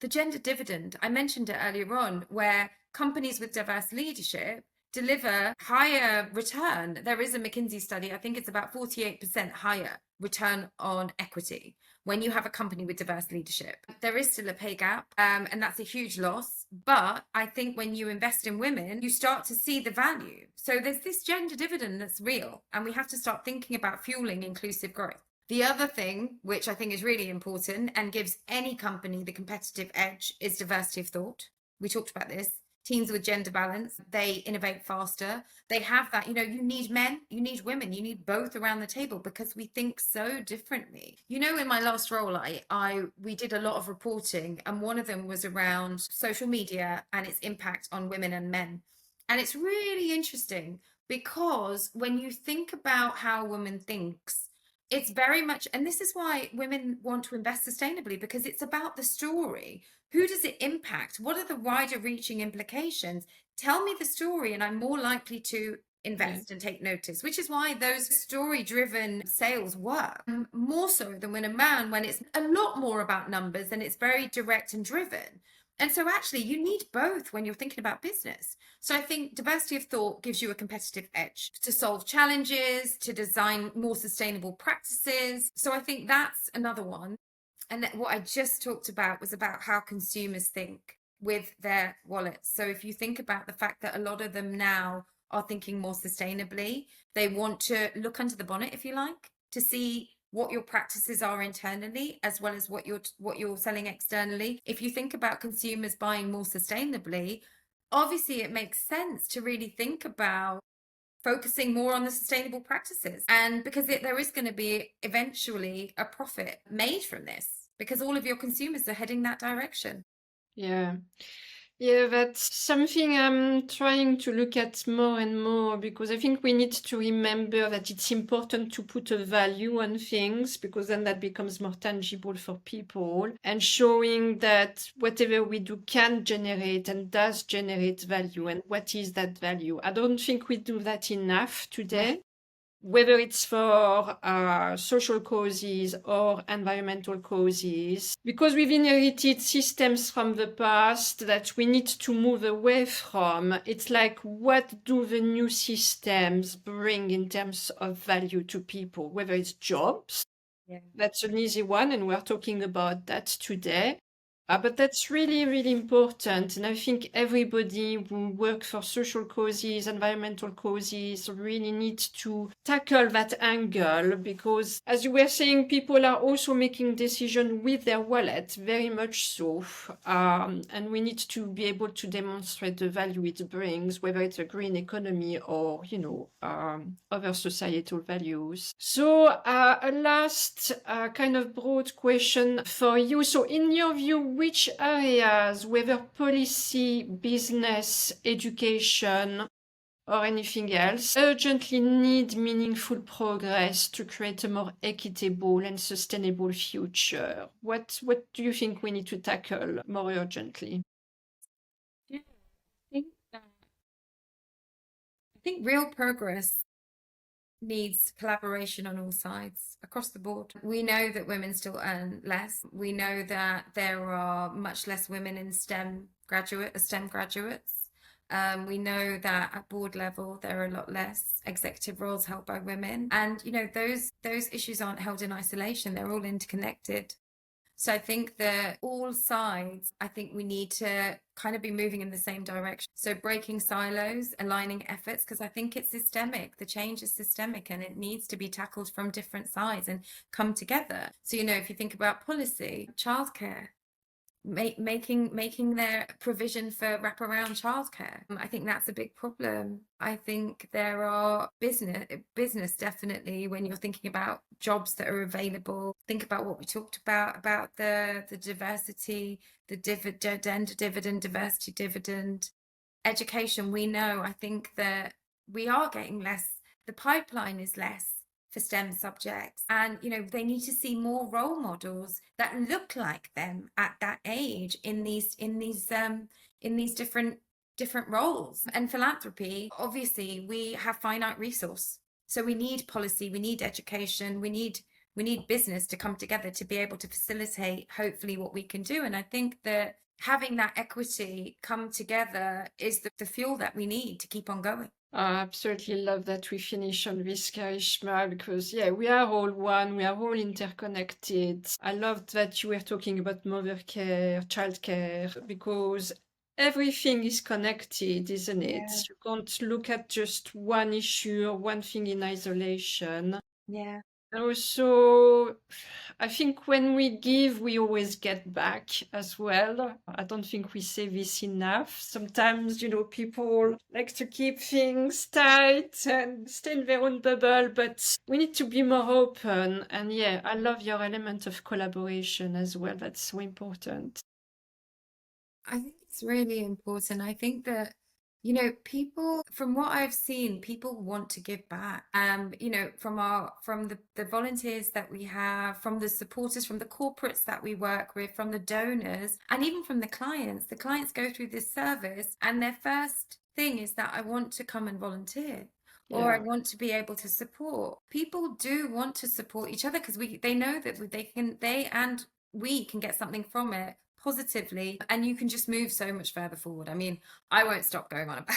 the gender dividend, I mentioned it earlier on, where companies with diverse leadership deliver higher return. There is a McKinsey study, I think it's about 48% higher return on equity when you have a company with diverse leadership. There is still a pay gap, and that's a huge loss. But I think when you invest in women, you start to see the value. So there's this gender dividend that's real, and we have to start thinking about fueling inclusive growth. The other thing, which I think is really important and gives any company the competitive edge, is diversity of thought. We talked about this. Teams with gender balance, they innovate faster. They have that, you need men, you need women, you need both around the table because we think so differently. In my last role, we did a lot of reporting, and one of them was around social media and its impact on women and men. And it's really interesting because when you think about how a woman thinks, it's very much, and this is why women want to invest sustainably, because it's about the story. Who does it impact? What are the wider reaching implications? Tell me the story and I'm more likely to invest and take notice, which is why those story-driven sales work more so than when it's a lot more about numbers and it's very direct and driven. And so actually you need both when you're thinking about business. So I think diversity of thought gives you a competitive edge to solve challenges, to design more sustainable practices. So I think that's another one. And what I just talked about was about how consumers think with their wallets. So if you think about the fact that a lot of them now are thinking more sustainably, they want to look under the bonnet, if you like, to see what your practices are internally as well as what you're selling externally. If you think about consumers buying more sustainably, obviously it makes sense to really think about focusing more on the sustainable practices, and because there is going to be eventually a profit made from this because all of your consumers are heading that direction. Yeah. Yeah, that's something I'm trying to look at more and more, because I think we need to remember that it's important to put a value on things, because then that becomes more tangible for people, and showing that whatever we do can generate and does generate value, and what is that value. I don't think we do that enough today. Whether it's for social causes or environmental causes, because we've inherited systems from the past that we need to move away from. It's like, what do the new systems bring in terms of value to people? Whether it's jobs, that's an easy one, and we're talking about that today. But that's really, really important. And I think everybody who works for social causes, environmental causes, really needs to tackle that angle, because, as you were saying, people are also making decisions with their wallet, very much so. And we need to be able to demonstrate the value it brings, whether it's a green economy or, other societal values. So a last kind of broad question for you. So in your view, which areas, whether policy, business, education, or anything else, urgently need meaningful progress to create a more equitable and sustainable future? What do you think we need to tackle more urgently? Yeah, I think real progress needs collaboration on all sides across the board. We know that women still earn less. We know that there are much less women in STEM graduates. We know that at board level there are a lot less executive roles held by women, and those issues aren't held in isolation. They're all interconnected. So I think that all sides, I think we need to kind of be moving in the same direction. So breaking silos, aligning efforts, because I think it's systemic. The change is systemic and it needs to be tackled from different sides and come together. So, if you think about policy, childcare, making their provision for wraparound childcare. I think that's a big problem. I think there are business definitely, when you're thinking about jobs that are available. Think about what we talked about the diversity, the dividend, diversity dividend. Education, we know, I think that we are getting less, the pipeline is less for STEM subjects, and they need to see more role models that look like them at that age in these different roles. And philanthropy, obviously we have finite resource, so we need policy, we need education, we need business to come together to be able to facilitate hopefully what we can do. And I think that having that equity come together is the fuel that we need to keep on going. I absolutely love that we finish on this, Karishma, because we are all one, we are all interconnected. I loved that you were talking about mother care, childcare, because everything is connected, isn't it? Yeah. You can't look at just one issue or one thing in isolation. Yeah. And also, I think when we give, we always get back as well. I don't think we say this enough. Sometimes, people like to keep things tight and stay in their own bubble, but we need to be more open. And I love your element of collaboration as well. That's so important. I think it's really important. I think that people, from what I've seen, people want to give back. From the volunteers that we have, from the supporters, from the corporates that we work with, from the donors, and even from the clients. The clients go through this service and their first thing is that I want to come and volunteer. Or I want to be able to support. People do want to support each other because they know that they and we can get something from it positively, and you can just move so much further forward. I mean, I won't stop going on about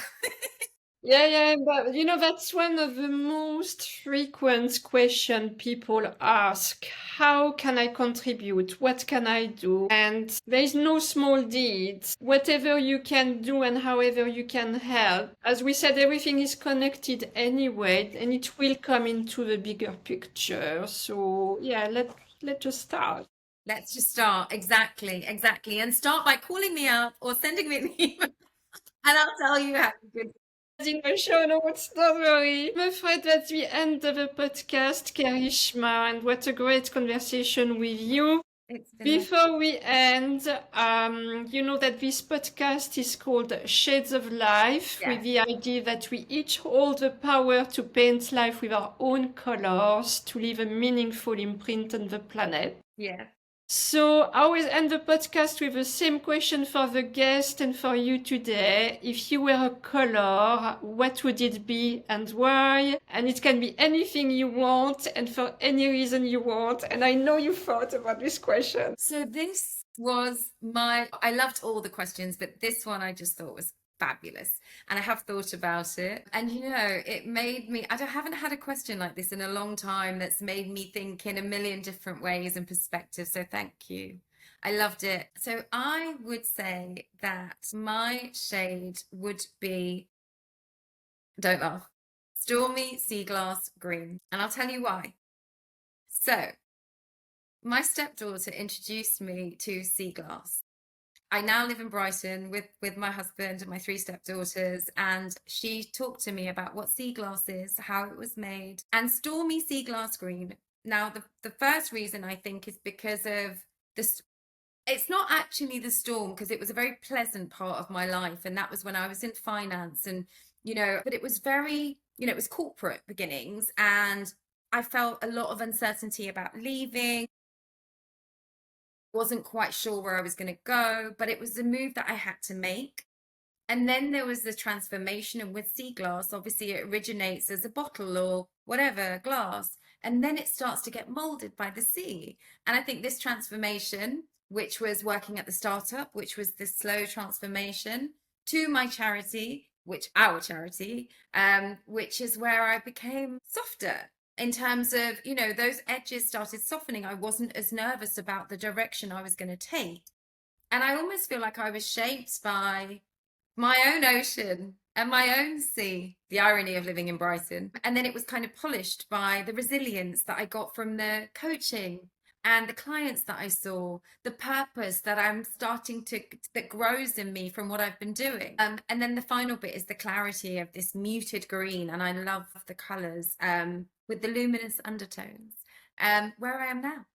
it. But that's one of the most frequent questions people ask. How can I contribute? What can I do? And there is no small deeds. Whatever you can do and however you can help. As we said, everything is connected anyway, and it will come into the bigger picture. So let's just start. Let's just start. Exactly. And start by calling me up or sending me an email, and I'll tell you how good. In the show notes, don't worry. I'm afraid that's the end of the podcast, Karishma, and what a great conversation with you. It's been Before we end, you know that this podcast is called Shades of Life, Yeah. with the idea that we each hold the power to paint life with our own colors, to leave a meaningful imprint on the planet. Yeah. So I always end the podcast with the same question for the guest and for you today. If you were a color, what would it be and why? And it can be anything you want and for any reason you want. And I know you thought about this question. So this was I loved all the questions, but this one I just thought was fabulous. And I have thought about it. And it made me, haven't had a question like this in a long time that's made me think in a million different ways and perspectives. So thank you. I loved it. So I would say that my shade would be, don't laugh, stormy sea glass green. And I'll tell you why. So my stepdaughter introduced me to sea glass. I now live in Brighton with my husband and my 3 stepdaughters, and she talked to me about what sea glass is, how it was made, and stormy sea glass green. Now, the first reason I think is because of this. It's not actually the storm, because it was a very pleasant part of my life, and that was when I was in finance, and but it was very, it was corporate beginnings, and I felt a lot of uncertainty about leaving. Wasn't quite sure where I was going to go, but it was the move that I had to make. And then there was the transformation, and with sea glass, obviously it originates as a bottle or whatever, glass, and then it starts to get molded by the sea. And I think this transformation, which was working at the startup, which was the slow transformation, to my charity, our charity, which is where I became softer. In terms of, those edges started softening. I wasn't as nervous about the direction I was going to take. And I almost feel like I was shaped by my own ocean and my own sea, the irony of living in Brighton. And then it was kind of polished by the resilience that I got from the coaching and the clients that I saw, the purpose that I'm starting that grows in me from what I've been doing. And then the final bit is the clarity of this muted green. And I love the colors with the luminous undertones. Where I am now,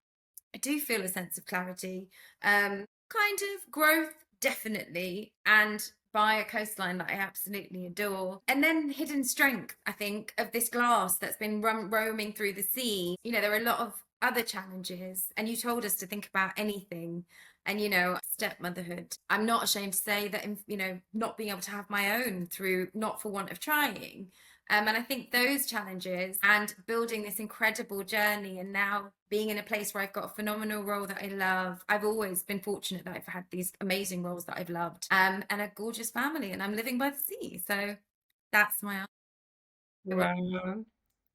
I do feel a sense of clarity, kind of growth, definitely, and by a coastline that I absolutely adore. And then hidden strength, I think, of this glass that's been roaming through the sea. There are a lot of other challenges, and you told us to think about anything. And stepmotherhood, I'm not ashamed to say that, not being able to have my own through not for want of trying. And I think those challenges and building this incredible journey, and now being in a place where I've got a phenomenal role that I love. I've always been fortunate that I've had these amazing roles that I've loved, and a gorgeous family, and I'm living by the sea. So that's my answer. Wow.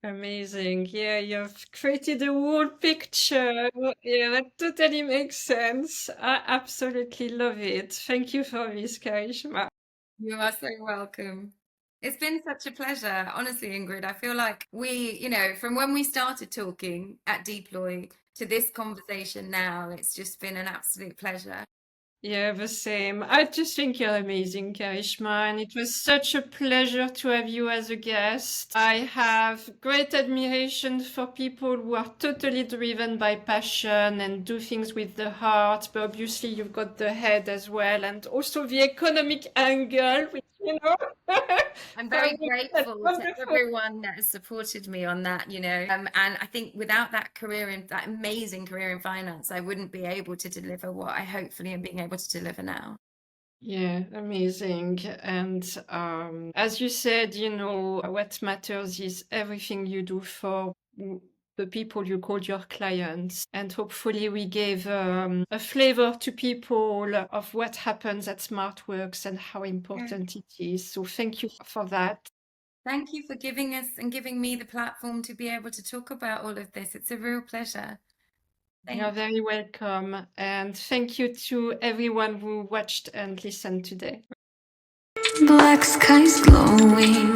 Amazing. Yeah, you've created a whole picture. Yeah, that totally makes sense. I absolutely love it. Thank you for this, Karishma. You are so welcome. It's been such a pleasure, honestly, Ingrid. I feel like we, from when we started talking at Deploy to this conversation now, it's just been an absolute pleasure. Yeah, the same. I just think you're amazing, Karishma, and it was such a pleasure to have you as a guest. I have great admiration for people who are totally driven by passion and do things with the heart, but obviously you've got the head as well, and also the economic angle, which, I'm very grateful to wonderful. everyone that has supported me on that, and I think without that amazing career in finance, I wouldn't be able to deliver what I hopefully am being able to deliver now. Yeah, amazing. And as you said, what matters is everything you do for the people you call your clients. And hopefully we gave a flavor to people of what happens at SmartWorks and how important it is. So thank you for that. Thank you for giving us and giving me the platform to be able to talk about all of this. It's a real pleasure. You're very welcome. And thank you to everyone who watched and listened today. Black skies glowing.